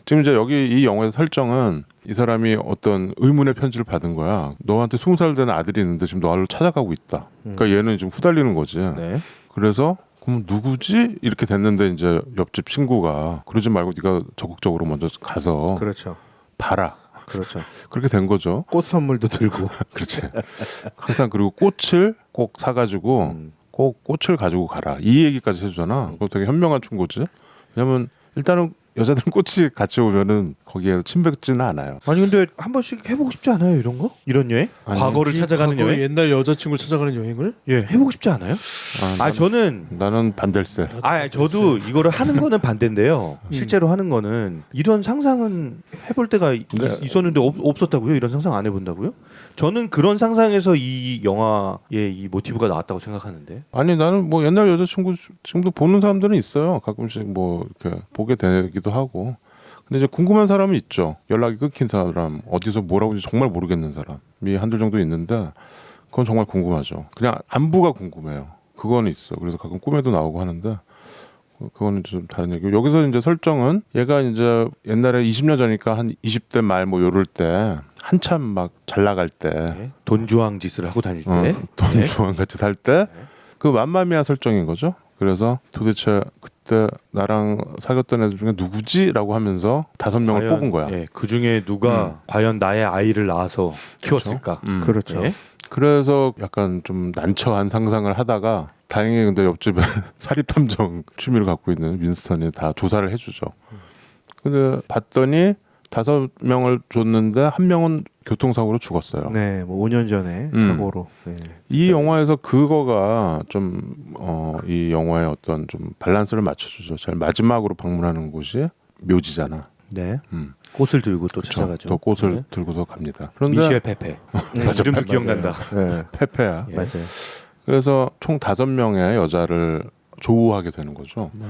지금 이제 여기 이 영화의 설정은 이 사람이 어떤 의문의 편지를 받은 거야. 너한테 20살 된 아들이 있는데 지금 너를 찾아가고 있다. 그러니까 얘는 지금 후달리는 거지.
네.
그래서 그럼 누구지? 이렇게 됐는데 이제 옆집 친구가 그러지 말고 네가 적극적으로 먼저 가서
그렇죠.
봐라.
그렇죠.
그렇게 된 거죠.
꽃 선물도 들고.
그렇지. 항상 그리고 꽃을 꼭 사가지고 꼭 꽃을 가지고 가라. 이 얘기까지 해주잖아. 그거 되게 현명한 충고지. 왜냐면 일단은 여자들은 꽃이 같이 오면은 거기에 침뱉지는 않아요.
아니 근데 한 번씩 해보고 싶지 않아요 이런 거? 이런 여행?
아니,
과거를 찾아가는
과거의
여행?
옛날 여자친구를 찾아가는 여행을?
예, 해보고 싶지 않아요? 아 저는
나는 반댈세.
저도 이거를 하는 거는 반대인데요. 실제로 하는 거는 이런 상상은 해볼 때가 있었는데 없었다고요? 이런 상상 안 해본다고요? 저는 그런 상상에서 이 영화의 이 모티브가 나왔다고 생각하는데.
아니 나는 뭐 옛날 여자친구 지금도 보는 사람들은 있어요. 가끔씩 뭐 이렇게 보게 되기도 하고. 근데 이제 궁금한 사람은 있죠. 연락이 끊긴 사람, 어디서 뭘 하고 있는지 정말 모르겠는 사람이 한둘 정도 있는데 그건 정말 궁금하죠. 그냥 안부가 궁금해요. 그거는 있어. 그래서 가끔 꿈에도 나오고 하는데 그거는 좀 다른 얘기고. 여기서 이제 설정은 얘가 이제 옛날에 20년 전이니까 한 20대 말 뭐 요럴 때 한참 막 잘 나갈 때
네. 돈주왕 짓을 하고 다닐 때.
돈
네.
주왕 같이 살 때 그 맘마미아 설정인 거죠. 그래서 도대체 그때 나랑 사귀었던 애들 중에 누구지?라고 하면서 5명을 뽑은 거야.
예, 그 중에 누가 과연 나의 아이를 낳아서 키웠을까?
그렇죠.
예?
그래서 약간 좀 난처한 상상을 하다가 다행히 근데 옆집에 사립탐정 취미를 갖고 있는 윈스턴이 다 조사를 해주죠. 근데 봤더니 5명을 줬는데 1명은 교통사고로 죽었어요.
네, 뭐 5년 전에 사고로. 네.
이 영화에서 그거가 좀 이 영화의 어떤 좀 밸런스를 맞춰주죠. 제일 마지막으로 방문하는 곳이 묘지잖아.
네. 꽃을 들고 또 찾아가죠.
또 꽃을
네.
들고서 갑니다. 그런데
미셸 페페. 이름도 기억난다.
네.
페페야.
예.
맞아요.
그래서 총 5명의 여자를 조우하게 되는 거죠.
네.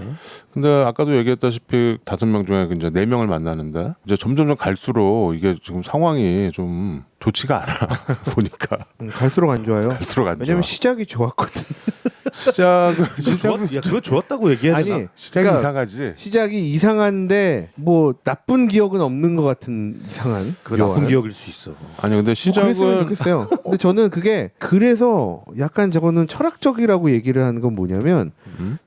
근데 아까도 얘기했다시피 5명 중에 이제 4명을 만나는데 이제 점점 갈수록 이게 지금 상황이 좀 좋지가 않아. 보니까
갈수록 안 좋아요.
갈수록 안 좋아.
왜냐면 시작이 좋았거든.
시작은
야, 그거 좋았다고 얘기해야 되나?
아니,
시작이
그러니까
이상하지.
시작이 이상한데 뭐 나쁜 기억은 없는 것 같은 이상한.
그거 나쁜
영화예요.
기억일 수 있어.
아니 근데
뭐 그랬으면
시작은
좋겠어요. 근데 저는 그게 그래서 약간 저거는 철학적이라고 얘기를 하는 건 뭐냐면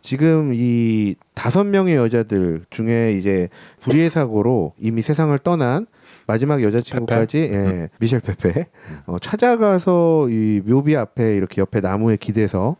지금 이 5명의 여자들 중에 이제 불의의 사고로 이미 세상을 떠난 마지막 여자친구까지 예, 미셸 페페 찾아가서 이 묘비 앞에 이렇게 옆에 나무에 기대서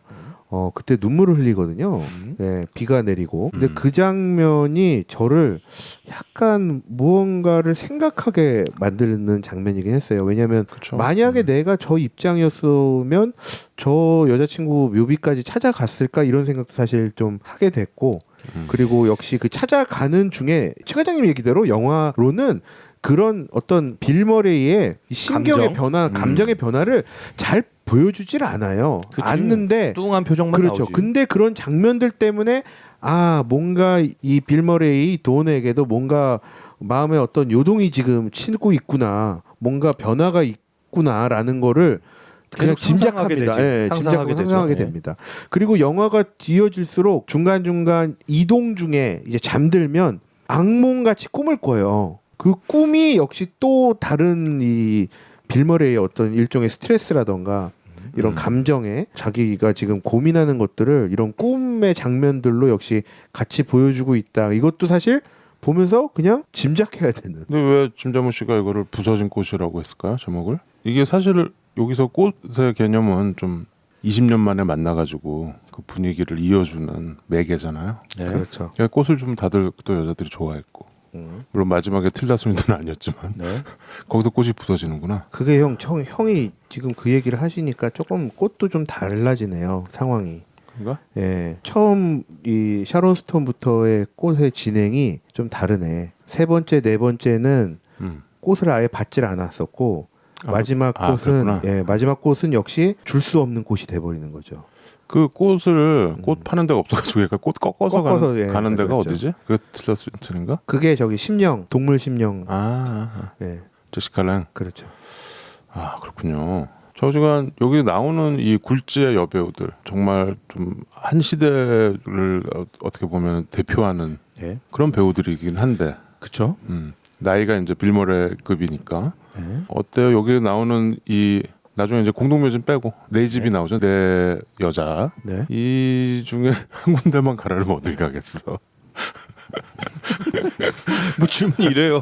그때 눈물을 흘리거든요. 네, 비가 내리고. 근데 그 장면이 저를 약간 무언가를 생각하게 만드는 장면이긴 했어요. 왜냐하면
그쵸.
만약에 내가 저 입장이었으면 저 여자친구 묘비까지 찾아갔을까 이런 생각도 사실 좀 하게 됐고 그리고 역시 그 찾아가는 중에 최 과장님 얘기대로 영화로는 그런 어떤 빌 머레이의 이 신경의
감정?
변화, 감정의 변화를 잘 보여주질 않아요.
그치.
않는데
뚱한 표정만
그렇죠.
나오지.
근데 그런 장면들 때문에 뭔가 이 빌 머레이 돈에게도 뭔가 마음에 어떤 요동이 지금 치고 있구나. 뭔가 변화가 있구나라는 거를 그냥
계속 상상하게
짐작합니다.
되지.
예,
상상하게
짐작하고
되죠.
상상하게
예.
됩니다. 그리고 영화가 이어질수록 중간중간 이동 중에 이제 잠들면 악몽같이 꿈을 꿔요. 그 꿈이 역시 또 다른 이 빌머레의 어떤 일종의 스트레스라던가 이런 감정에 자기가 지금 고민하는 것들을 이런 꿈의 장면들로 역시 같이 보여주고 있다. 이것도 사실 보면서 그냥 짐작해야 되는.
근데 왜 김자문 씨가 이거를 부서진 꽃이라고 했을까요? 제목을? 이게 사실 여기서 꽃의 개념은 좀 20년 만에 만나가지고 그 분위기를 이어주는 매개잖아요.
네.
그렇죠.
그러니까 꽃을 좀 다들 또 여자들이 좋아했고 물론 마지막에 틸다 스윈턴은 아니었지만
네.
거기서 꽃이 부서지는구나.
그게 형이 지금 그 얘기를 하시니까 조금 꽃도 좀 달라지네요. 상황이.
그런가?
예. 처음 이 샤론 스톤부터의 꽃의 진행이 좀 다르네. 세 번째, 네 번째는 꽃을 아예 받질 않았었고 마지막 꽃은
그랬구나.
마지막 꽃은 역시 줄 수 없는 꽃이 돼 버리는 거죠.
그 꽃을 꽃 파는 데가 없어가지고 얘가 꽃 꺾어서
꺾어서,
가는 데가
그렇죠.
어디지? 그 틸다 스윈턴인가?
그게 저기 심령, 동물 심령.
예.
예.
제시카 랭.
그렇죠.
그렇군요. 저지간 여기 나오는 이 굴지의 여배우들 정말 좀 한 시대를 어떻게 보면 대표하는
네.
그런 배우들이긴 한데
그렇죠.
나이가 이제 빌머레급이니까
네.
어때요? 여기 나오는 이 나중에 이제 공동묘진 빼고 내 집이 나오죠. 내 여자.
네.
이 중에 한 군데만 가라면 어딜 가겠어?
뭐 질문이 이래요.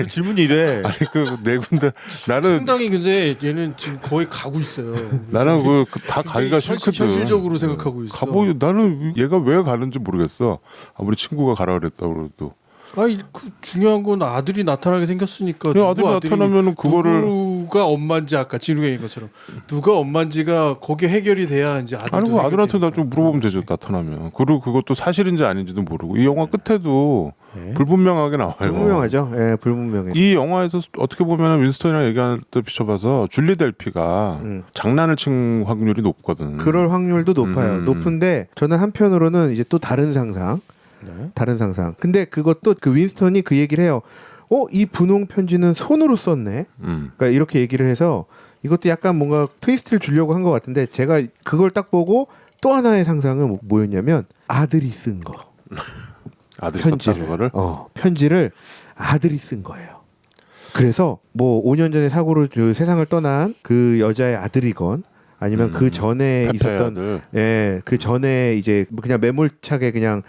질문이 이래.
아니 그 네 군데 나는
상당히 근데 얘는 지금 거의 가고 있어요.
나는 다 가기가 싫거든.
현실적으로 생각하고 있어.
나는 얘가 왜 가는지 모르겠어. 아무리 친구가 가라 그랬다 그래도.
그 중요한 건 아들이 나타나게 생겼으니까.
그 아들이 나타나면은 그거를
누가 엄마인지 아까 진욱이 얘기한 것처럼 누가 엄마인지가 거기에 해결이 돼야 이제 아들도.
아니 그 아들한테
해결되니까.
나 좀 물어보면 되죠. 나타나면. 그리고 그것도 사실인지 아닌지도 모르고 이 영화 끝에도 불분명하게 나와요.
불분명하죠. 예, 불분명해.
이 영화에서 어떻게 보면 윈스턴이랑 얘기할 때 비춰봐서 줄리 델피가 장난을 친 확률이 높거든.
그럴 확률도 높아요. 높은데 저는 한편으로는 이제 또 다른 상상. 다른 상상. 근데 그것도 그 윈스턴이 그 얘기를 해요. 이 분홍 편지는 손으로 썼네. 그러니까 이렇게 얘기를 해서 이것도 약간 뭔가 트위스트를 주려고 한 것 같은데 제가 그걸 딱 보고 또 하나의 상상은 뭐였냐면 아들이 쓴 거.
아들이 썼다
편지를.
그거를.
편지를 아들이 쓴 거예요. 그래서 뭐 5년 전에 사고로 그 세상을 떠난 그 여자의 아들이건 아니면 그 전에 있었던 그 전에 이제 그냥 매몰차게 그냥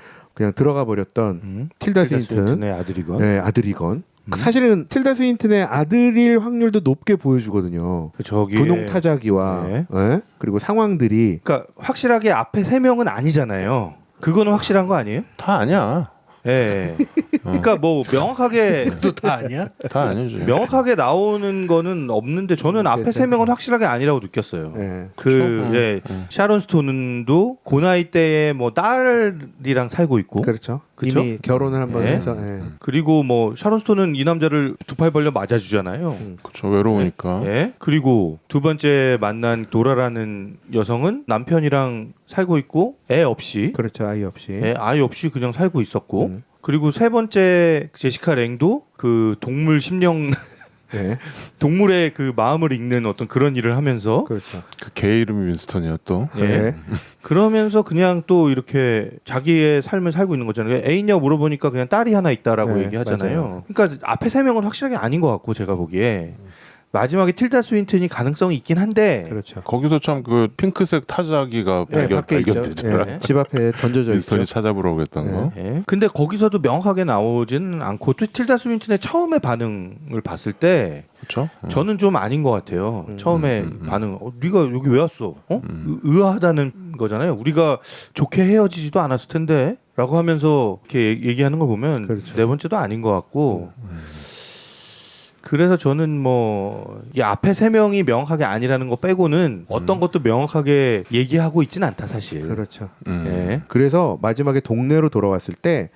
들어가 버렸던 틸다 스윈턴의
아들이건.
네, 아들이건. 사실은 틸다 스윈턴의 아들일 확률도 높게 보여주거든요.
저기
분홍 타자기와
네.
그리고 상황들이
그러니까 확실하게 앞에 세 명은 아니잖아요. 그거는 확실한 거 아니에요?
다 아니야.
예. 그러니까 뭐 명확하게
또 다 아니야?
다 아니지.
명확하게 나오는 거는 없는데 저는 앞에 세 명은 확실하게 아니라고 느꼈어요.
예.
샤론 스톤도 그 나이 때에 뭐 딸이랑 살고 있고,
그렇죠.
그쵸?
이미 결혼을 한번
네.
해서
그리고 뭐 샤론 스톤은 이 남자를 두 팔 벌려 맞아주잖아요.
그렇죠. 외로우니까.
예. 그리고 두 번째 만난 도라라는 여성은 남편이랑 살고 있고 애 없이,
그렇죠. 아이 없이.
아이 없이 그냥 살고 있었고. 그리고 세 번째 제시카 랭도 그 동물 심령
네.
동물의 그 마음을 읽는 어떤 그런 일을 하면서
그렇죠.
그 개 이름이 윈스턴이야 또.
네.
그러면서 그냥 또 이렇게 자기의 삶을 살고 있는 거잖아요. 애인냐 물어보니까 그냥 딸이 하나 있다라고
네,
얘기하잖아요.
맞아요.
그러니까 앞에 세 명은 확실하게 아닌 것 같고 제가 보기에 마지막에 틸다 스윈턴이 가능성이 있긴 한데
그렇죠.
거기서 참 그 핑크색 타자기가
밖에 있죠.
발견되잖아.
예, 집 앞에 던져져 있죠.
윈스턴이 찾아보러 오겠다는 거.
예. 근데 거기서도 명확하게 나오지는 않고 또 틸다 스윈턴의 처음의 반응을 봤을 때
그렇죠.
저는 좀 아닌 것 같아요. 처음에 반응, 네가 여기 왜 왔어? 의아하다는 거잖아요. 우리가 좋게 헤어지지도 않았을 텐데.라고 하면서 이렇게 얘기하는 걸 보면
그렇죠.
네 번째도 아닌 것 같고. 그래서 저는 뭐 이 앞에 세 명이 명확하게 아니라는 거 빼고는 어떤 것도 명확하게 얘기하고 있지는 않다 사실.
그렇죠.
예.
그래서 마지막에 동네로 돌아왔을 때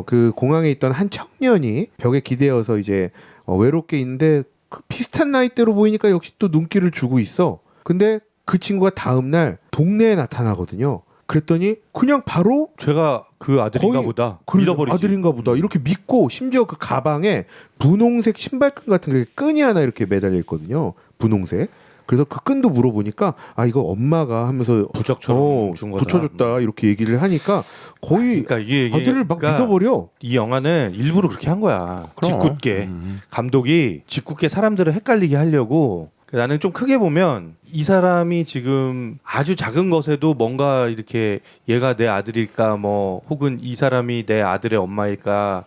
그 공항에 있던 한 청년이 벽에 기대어서 이제 외롭게 있는데 그 비슷한 나이대로 보이니까 역시 또 눈길을 주고 있어. 근데 그 친구가 다음 날 동네에 나타나거든요. 그랬더니 그냥 바로
제가 그 아들인가
거의
보다.
그래,
믿어버리지.
아들인가 보다 이렇게 믿고 심지어 그 가방에 분홍색 신발끈 같은 게 끈이 하나 이렇게 매달려 있거든요. 분홍색. 그래서 그 끈도 물어보니까 아 이거 엄마가 하면서
부적처럼 준 거다.
붙여줬다 이렇게 얘기를 하니까 거의
그러니까 이게
아들을 막
그러니까
믿어버려.
이 영화는 일부러 그렇게 한 거야.
그럼.
짓궂게 감독이 짓궂게 사람들을 헷갈리게 하려고. 나는 좀 크게 보면 이 사람이 지금 아주 작은 것에도 뭔가 이렇게 얘가 내 아들일까 뭐 혹은 이 사람이 내 아들의 엄마일까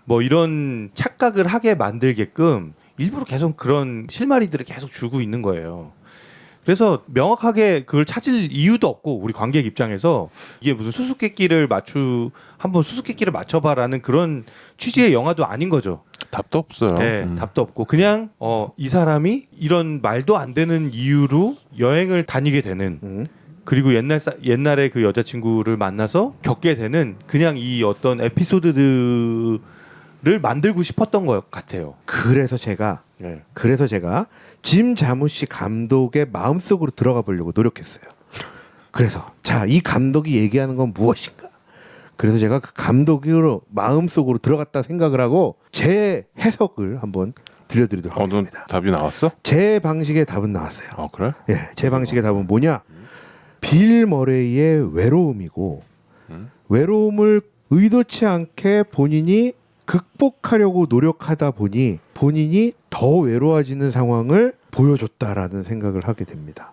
뭐 이런 착각을 하게 만들게끔 일부러 계속 그런 실마리들을 계속 주고 있는 거예요. 그래서 명확하게 그걸 찾을 이유도 없고 우리 관객 입장에서 이게 무슨 수수께끼를 한번 수수께끼를 맞춰봐라는 그런 취지의 영화도 아닌 거죠.
답도 없어요.
네, 답도 없고 그냥 이 사람이 이런 말도 안 되는 이유로 여행을 다니게 되는 그리고 옛날에 그 여자친구를 만나서 겪게 되는 그냥 이 어떤 에피소드들을 만들고 싶었던 것 같아요.
그래서 제가 짐 자무시 감독의 마음속으로 들어가 보려고 노력했어요. 그래서 자, 이 감독이 얘기하는 건 무엇인가? 그래서 제가 그 감독으로 마음속으로 들어갔다 생각을 하고 제 해석을 한번 들려드리도록
넌
하겠습니다.
답이 나왔어?
제 방식의 답은 나왔어요.
그래?
예, 제 방식의 답은 뭐냐? 빌 머레이의 외로움이고 외로움을 의도치 않게 본인이 극복하려고 노력하다 보니 본인이 더 외로워지는 상황을 보여줬다라는 생각을 하게 됩니다.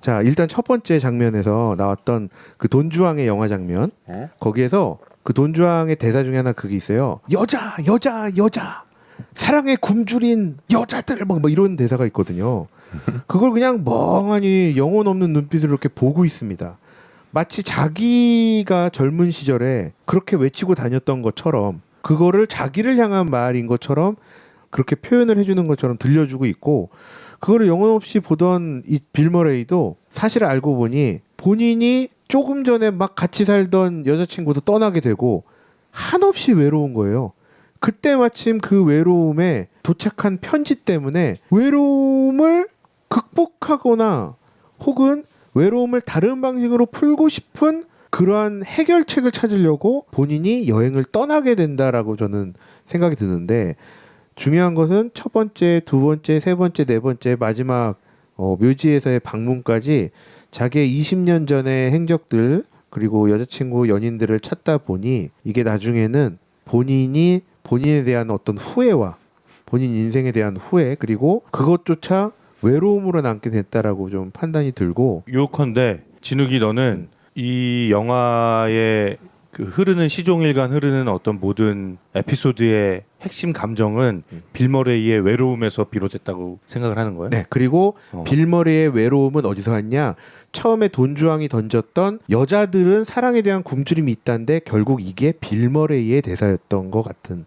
자, 일단 첫 번째 장면에서 나왔던 그 돈주왕의 영화 장면, 거기에서 그 돈주왕의 대사 중에 하나 그게 있어요. 여자, 여자, 여자, 사랑에 굶주린 여자들 뭐 이런 대사가 있거든요. 그걸 그냥 멍하니 영혼 없는 눈빛으로 이렇게 보고 있습니다. 마치 자기가 젊은 시절에 그렇게 외치고 다녔던 것처럼 그거를 자기를 향한 말인 것처럼 그렇게 표현을 해주는 것처럼 들려주고 있고 그거를 영혼 없이 보던 이 빌 머레이도 사실 알고 보니 본인이 조금 전에 막 같이 살던 여자친구도 떠나게 되고 한없이 외로운 거예요. 그때 마침 그 외로움에 도착한 편지 때문에 외로움을 극복하거나 혹은 외로움을 다른 방식으로 풀고 싶은 그러한 해결책을 찾으려고 본인이 여행을 떠나게 된다라고 저는 생각이 드는데 중요한 것은 첫 번째, 두 번째, 세 번째, 네 번째 마지막 묘지에서의 방문까지 자기의 20년 전의 행적들 그리고 여자친구 연인들을 찾다 보니 이게 나중에는 본인이 본인에 대한 어떤 후회와 본인 인생에 대한 후회 그리고 그것조차 외로움으로 남게 됐다라고 좀 판단이 들고
요컨대 진욱이 너는 이 영화의 그 흐르는 시종일관 흐르는 어떤 모든 에피소드의 핵심 감정은 빌 머레이의 외로움에서 비롯됐다고 생각을 하는 거예요?
네, 그리고 빌 머레이의 외로움은 어디서 왔냐? 처음에 돈주왕이 던졌던 여자들은 사랑에 대한 굶주림이 있다는데 결국 이게 빌 머레이의 대사였던 것 같은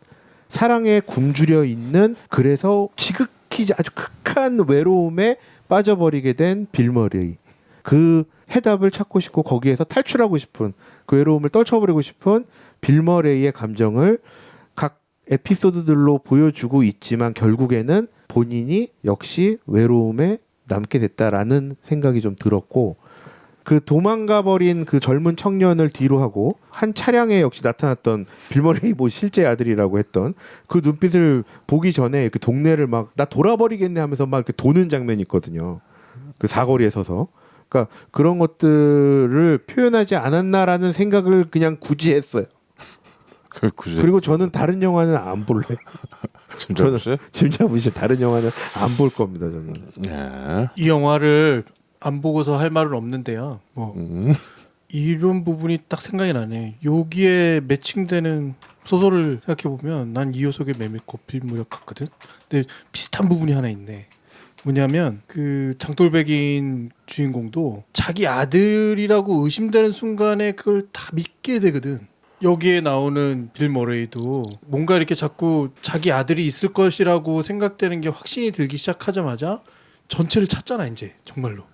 사랑에 굶주려 있는 그래서 지극히 아주 극한 외로움에 빠져버리게 된 빌 머레이 그 해답을 찾고 싶고 거기에서 탈출하고 싶은 그 외로움을 떨쳐버리고 싶은 빌 머레이의 감정을 각 에피소드들로 보여주고 있지만 결국에는 본인이 역시 외로움에 남게 됐다라는 생각이 좀 들었고 그 도망가 버린 그 젊은 청년을 뒤로 하고 한 차량에 역시 나타났던 빌 머레이 뭐 실제 아들이라고 했던 그 눈빛을 보기 전에 그 동네를 막 나 돌아버리겠네 하면서 막 이렇게 도는 장면이 있거든요. 그 사거리에 서서. 그러니까 그런 것들을 표현하지 않았나라는 생각을 그냥 굳이 했어요. 그리고 저는 다른 영화는 안 볼래요. 짐 자무시 다른 영화는 안 볼 겁니다. 저는.
예.
이 영화를 안 보고서 할 말은 없는데요. 뭐 이런 부분이 딱 생각이 나네. 여기에 매칭되는 소설을 생각해 보면 난 이효석의 메밀꽃 빌무렵 같거든. 근데 비슷한 부분이 하나 있네. 뭐냐면 그 장돌백인 주인공도 자기 아들이라고 의심되는 순간에 그걸 다 믿게 되거든. 여기에 나오는 빌 머레이도 뭔가 이렇게 자꾸 자기 아들이 있을 것이라고 생각되는 게 확신이 들기 시작하자마자 전체를 찾잖아 이제 정말로.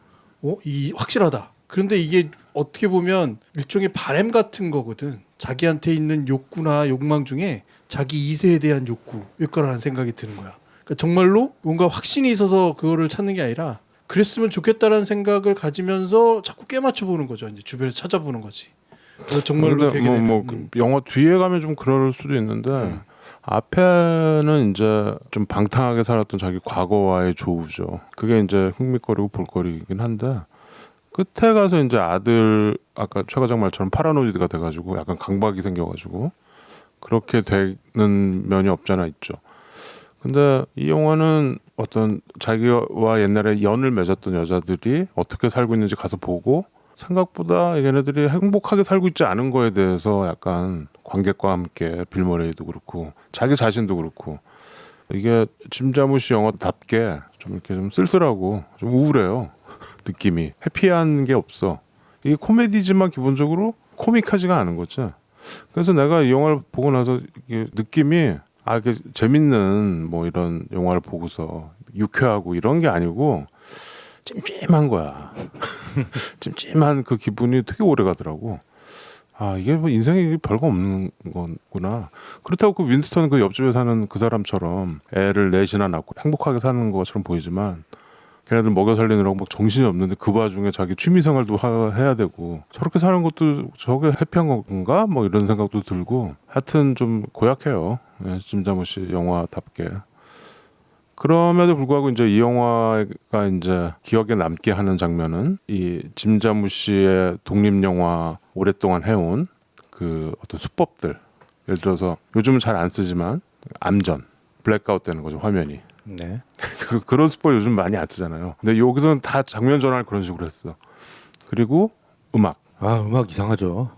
이 확실하다. 그런데 이게 어떻게 보면 일종의 바램 같은 거거든. 자기한테 있는 욕구나 욕망 중에 자기 2세에 대한 욕구일 거라는 생각이 드는 거야. 그러니까 정말로 뭔가 확신이 있어서 그거를 찾는 게 아니라 그랬으면 좋겠다라는 생각을 가지면서 자꾸 깨맞춰 보는 거죠. 이제 주변에 찾아보는 거지. 정말로 되게 되는.
그 영화 뒤에 가면 좀 그럴 수도 있는데 앞에는 이제 좀 방탕하게 살았던 자기 과거와의 조우죠. 그게 이제 흥미거리고 볼거리이긴 한데 끝에 가서 이제 아들 아까 최 과장 말처럼 파라노이드가 돼가지고 약간 강박이 생겨가지고 그렇게 되는 면이 없잖아 있죠. 근데 이 영화는 어떤 자기와 옛날에 연을 맺었던 여자들이 어떻게 살고 있는지 가서 보고 생각보다 얘네들이 행복하게 살고 있지 않은 거에 대해서 약간 관객과 함께 빌 머레이도 그렇고 자기 자신도 그렇고 이게 짐 자무시 영화답게 좀 이렇게 좀 쓸쓸하고 좀 우울해요. 느낌이 해피한 게 없어. 이게 코미디지만 기본적으로 코믹하지가 않은 거죠. 그래서 내가 이 영화를 보고 나서 이게 느낌이 이게 재밌는 뭐 이런 영화를 보고서 유쾌하고 이런 게 아니고 찜찜한 거야. 찜찜한 그 기분이 되게 오래 가더라고. 이게 뭐 인생에 별거 없는 거구나. 그렇다고 그 윈스턴 그 옆집에 사는 그 사람처럼 애를 넷이나 낳고 행복하게 사는 것처럼 보이지만 걔네들 먹여 살리느라고 막 정신이 없는데 그 와중에 자기 취미 생활도 해야 되고 저렇게 사는 것도 저게 해피한 건가? 뭐 이런 생각도 들고 하여튼 좀 고약해요. 짐 자무시 영화답게. 그럼에도 불구하고 이제 이 영화가 이제 기억에 남게 하는 장면은 이 짐 자무시의 독립 영화 오랫동안 해온 그 어떤 수법들. 예를 들어서 요즘은 잘 안 쓰지만 암전, 블랙아웃 되는 거죠 화면이.
네.
그런 수법 요즘 많이 안 쓰잖아요. 근데 여기서는 다 장면 전환을 그런 식으로 했어. 그리고 음악.
음악 이상하죠.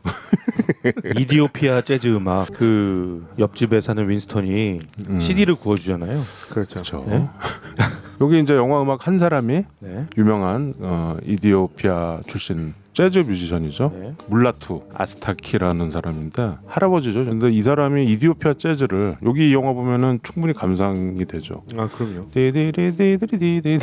이디오피아 재즈 음악. 그 옆집에 사는 윈스턴이 CD를 구워주잖아요.
그렇죠.
네?
여기 이제 영화 음악 한 사람이
네.
유명한 이디오피아 출신 재즈 뮤지션이죠.
네.
물라투 아스타키라는 사람인데 할아버지죠. 근데 이 사람이 이디오피아 재즈를 여기 이 영화 보면은 충분히 감상이 되죠.
그럼요.
디디디디디디디디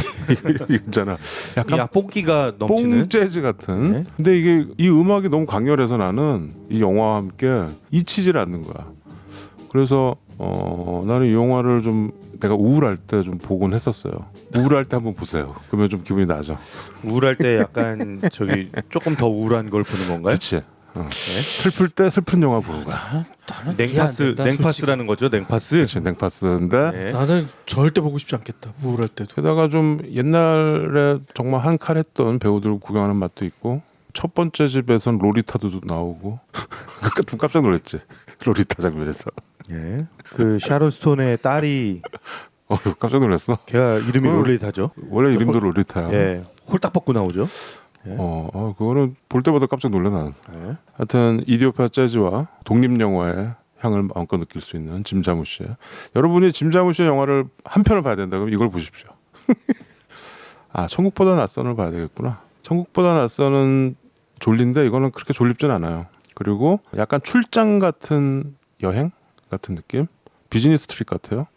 있잖아. 약간
약볶이가 넘치는
뽕 재즈 같은.
네.
근데 이게 이 음악이 너무 강렬해서 나는 이 영화와 함께 잊히질 않는 거야. 그래서 나는 이 영화를 좀 내가 우울할 때 좀 보곤 했었어요. 우울할 때 한번 보세요. 그러면 좀 기분이 나죠.
우울할 때 약간 저기 조금 더 우울한 걸 보는 건가요?
그렇지. 슬플 때 슬픈 영화 보는 거야.
냉파스라는 거죠. 냉파스.
그렇지. 냉파스인데
네.
나는 절대 보고 싶지 않겠다. 우울할 때도.
게다가 좀 옛날에 정말 한 칼 했던 배우들 구경하는 맛도 있고 첫 번째 집에선 로리타도 나오고 좀 깜짝 놀랐지. 로리타 장면에서.
예. 그 샤론 스톤의 딸이
깜짝 놀랐어.
걔가 이름이 롤리타죠.
원래 이름도 로리타야.
예. 홀딱 벗고 나오죠.
그거는 볼 때마다 깜짝 놀라 나는.
예.
하여튼 이디오피아 재즈와 독립 영화의 향을 마음껏 느낄 수 있는 짐 자무시의 여러분이 짐 자무시의 영화를 한 편을 봐야 된다 그러면 이걸 보십시오. 천국보다 낯선을 봐야 되겠구나. 천국보다 낯선은 졸린데 이거는 그렇게 졸립진 않아요. 그리고 약간 출장 같은 여행 같은 느낌? 비즈니스 트립 같아요.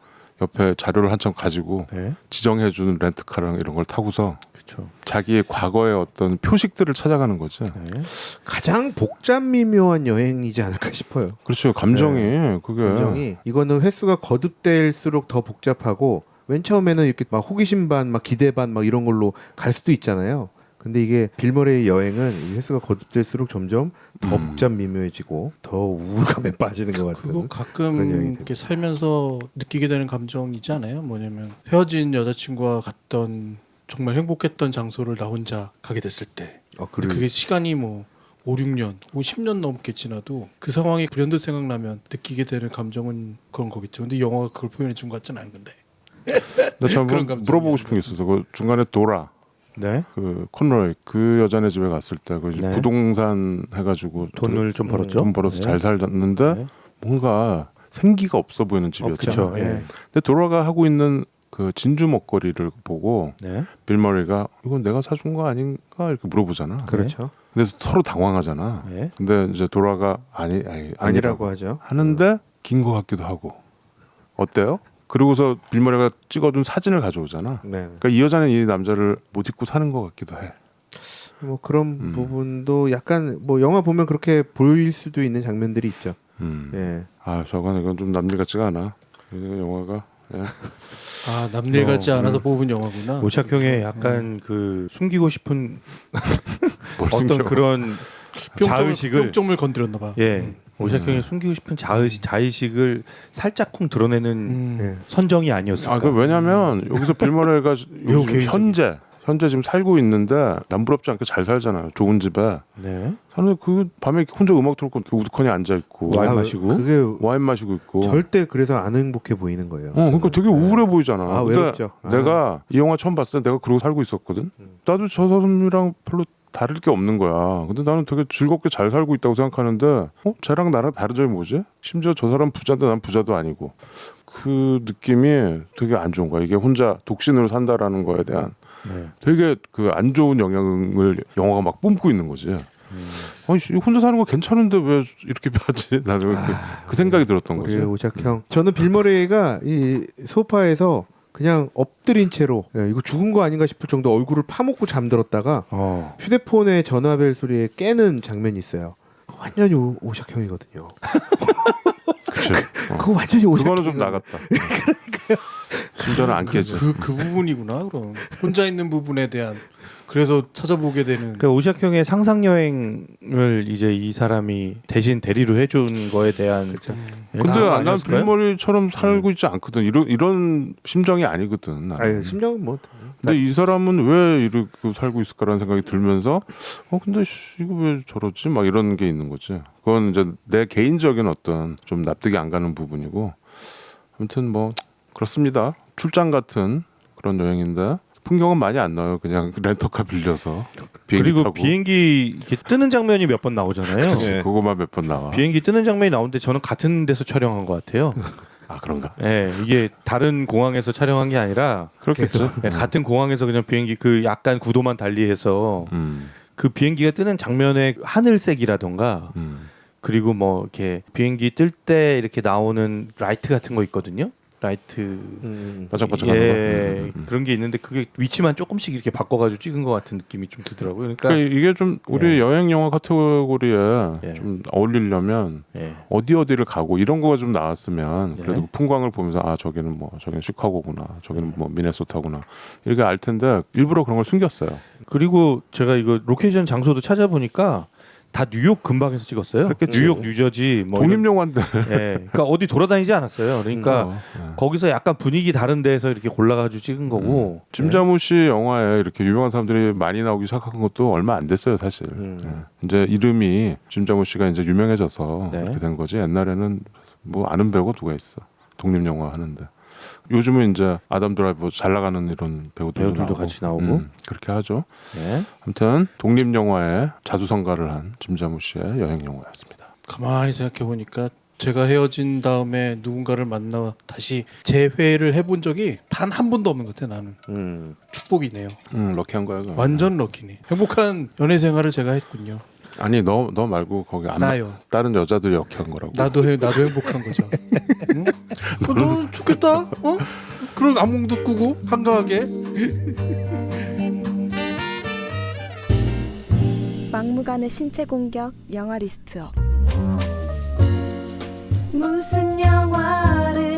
옆에 자료를 한참 가지고
네.
지정해주는 렌트카랑 이런 걸 타고서
그렇죠.
자기의 과거의 어떤 표식들을 찾아가는 거죠.
네.
가장 복잡 미묘한 여행이지 않을까 싶어요.
그렇죠. 감정이 그게
감정이 이거는 횟수가 거듭될수록 더 복잡하고 맨 처음에는 이렇게 막 호기심 반, 막 기대 반, 막 이런 걸로 갈 수도 있잖아요. 근데 이게 빌 머레이의 여행은 이 횟수가 거듭될수록 점점 더 복잡 미묘해지고 더 우울감에 빠지는 것 같은.
그거
그런
가끔
여행이
이렇게 살면서 느끼게 되는 감정이지 않아요? 뭐냐면 헤어진 여자친구와 갔던 정말 행복했던 장소를 나 혼자 가게 됐을 때. 근데 그게 시간이 뭐 5, 6년, 10년 넘게 지나도 그 상황이 불현듯 생각나면 느끼게 되는 감정은 그런 거겠죠. 근데 영화가 그걸 표현해 준 것 같지는 않은 건데.
나 참
그런 감정이
물어보고 싶은 게 있어서 그 중간에 도라
네.
그 컨로이 그 여자네 집에 갔을 때 그
네.
부동산 해가지고
돈을 좀 벌었죠.
돈 벌어서
네.
잘 살았는데
네.
뭔가 생기가 없어 보이는 집이었죠.
그렇죠. 예.
근데 도라가 하고 있는 그 진주 먹거리를 보고
네.
빌 머리가 이건 내가 사준 거 아닌가 이렇게 물어보잖아.
그렇죠.
근데 서로 당황하잖아.
네.
근데 이제 도라가
아니라고 하죠.
하는데 긴 거 같기도 하고 어때요? 그리고서 빌 머리가 찍어둔 사진을 가져오잖아.
네.
그러니까 이 여자는 이 남자를 못 잊고 사는 것 같기도 해.
뭐 그런 부분도 약간 뭐 영화 보면 그렇게 보일 수도 있는 장면들이 있죠. 예.
아 저건 이건 좀 남일 같지가 않아. 이거 영화가. 예.
아 남일 같지 않아서 뽑은 영화구나.
오샥형의 약간 그 숨기고 싶은
뭘
어떤
숨겨.
그런 자의식을
뿅점을 건드렸나 봐.
예. 오샥형이 숨기고 싶은 자의식을 살짝 쿵 드러내는
예.
선정이 아니었을까.
그 왜냐면 여기서 빌 머리가
매우
요즘 현재 지금 살고 있는데 남부럽지 않게 잘 살잖아요. 좋은 집에.
네.
사는 그 밤에 혼자 음악 틀고 우두커니 앉아 있고
와인
아,
마시고.
그게
와인 마시고 있고.
절대 그래서 안 행복해 보이는 거예요.
그러니까 되게 우울해 보이잖아.
아,
근데
외롭죠.
내가 이 영화 처음 봤을 때 내가 그러고 살고 있었거든. 나도 저 사람이랑 별로 다를 게 없는 거야. 근데 나는 되게 즐겁게 잘 살고 있다고 생각하는데 쟤랑 나랑 다른 점이 뭐지? 심지어 저 사람 부자인데 난 부자도 아니고. 그 느낌이 되게 안 좋은 거야. 이게 혼자 독신으로 산다라는 거에 대한
네.
되게 그 안 좋은 영향을 영화가 막 뿜고 있는 거지. 아니 혼자 사는 거 괜찮은데 왜 이렇게 하지? 나는 그 생각이 들었던 거지.
우리 오샥형. 저는 빌 머레이가 이 소파에서 그냥 엎드린 채로 이거 죽은 거 아닌가 싶을 정도 얼굴을 파먹고 잠들었다가 휴대폰의 전화벨 소리에 깨는 장면이 있어요. 완전히 오샥형이거든요.
그치.
그거 완전히 오샥형.
그거는 좀 나갔다. 그러니까요. 심지어는 안 깨지.
그 부분이구나. 그럼 혼자 있는 부분에 대한 그래서 찾아보게 되는.
그 오샥형의 상상 여행을 이제 이 사람이 대신 대리로 해준 거에 대한.
근데 난 빌머리처럼 살고 있지 않거든. 이런 심정이 아니거든. 나는.
아니, 심정은 뭐.
근데 이 사람은 왜 이렇게 살고 있을까라는 생각이 들면서 근데 이거 왜 저러지? 막 이런 게 있는 거지. 그건 이제 내 개인적인 어떤 좀 납득이 안 가는 부분이고. 아무튼 뭐 그렇습니다. 출장 같은 그런 여행인데 풍경은 많이 안 나와요. 그냥 렌터카 빌려서 비행기
그리고
타고.
비행기 이렇게 뜨는 장면이 몇 번 나오잖아요.
네. 그거만 몇 번 나와.
비행기 뜨는 장면이 나오는데 저는 같은 데서 촬영한 것 같아요.
아 그런가?
예, 이게 다른 공항에서 촬영한 게 아니라
그렇겠죠.
예, 같은 공항에서 그냥 비행기 그 약간 구도만 달리해서 그 비행기가 뜨는 장면의 하늘색이라던가 그리고 뭐 이렇게 비행기 뜰 때 이렇게 나오는 라이트 같은 거 있거든요. 라이트
반짝반짝하는
예,
거.
그런 게 있는데 그게 위치만 조금씩 이렇게 바꿔가지고 찍은 것 같은 느낌이 좀 들더라고요. 그러니까
그러니까 이게 좀 우리 여행 영화 카테고리에
예.
좀 어울리려면
예.
어디를 가고 이런 거가 좀 나왔으면
예.
그래도 그 풍광을 보면서 저기는 시카고구나, 저기는 뭐 미네소타구나 이렇게 알 텐데 일부러 그런 걸 숨겼어요.
그리고 제가 이거 로케이션 장소도 찾아보니까 다 뉴욕 근방에서 찍었어요.
그렇겠지.
뉴욕, 뉴저지 뭐
독립 영화인데.
이런- 예. 그러니까 어디 돌아다니지 않았어요. 그러니까 거기서 약간 분위기 다른 데에서 이렇게 골라가지고 찍은 거고.
짐 자무시 영화에 이렇게 유명한 사람들이 많이 나오기 시작한 것도 얼마 안 됐어요, 사실. 예. 이제 이름이 짐 자무시가 이제 유명해져서
네.
그렇게 된 거지. 옛날에는 뭐 아는 배우가 누가 있어. 독립 영화 하는데. 요즘은 이제 아담 드라이버 잘 나가는 이런
배우들도 같이 나오고.
그렇게 하죠.
네.
아무튼 독립 영화에 자수성가를 한 짐 자무시의 여행 영화였습니다.
가만히 생각해 보니까 제가 헤어진 다음에 누군가를 만나 다시 재회를 해본 적이 단 한 번도 없는 것 같아. 나는 축복이네요.
럭키한 거야. 그거.
완전 럭키네. 행복한 연애 생활을 제가 했군요.
아니 너 말고 거기 안
나요.
다른 여자들이 럭키한 거라고.
나도 행복한 거죠. 응? 너 좋겠다. 그런 악몽도 꾸고 한가하게.
막무가내 신체 공격 영화 리스트업. 무슨 영화를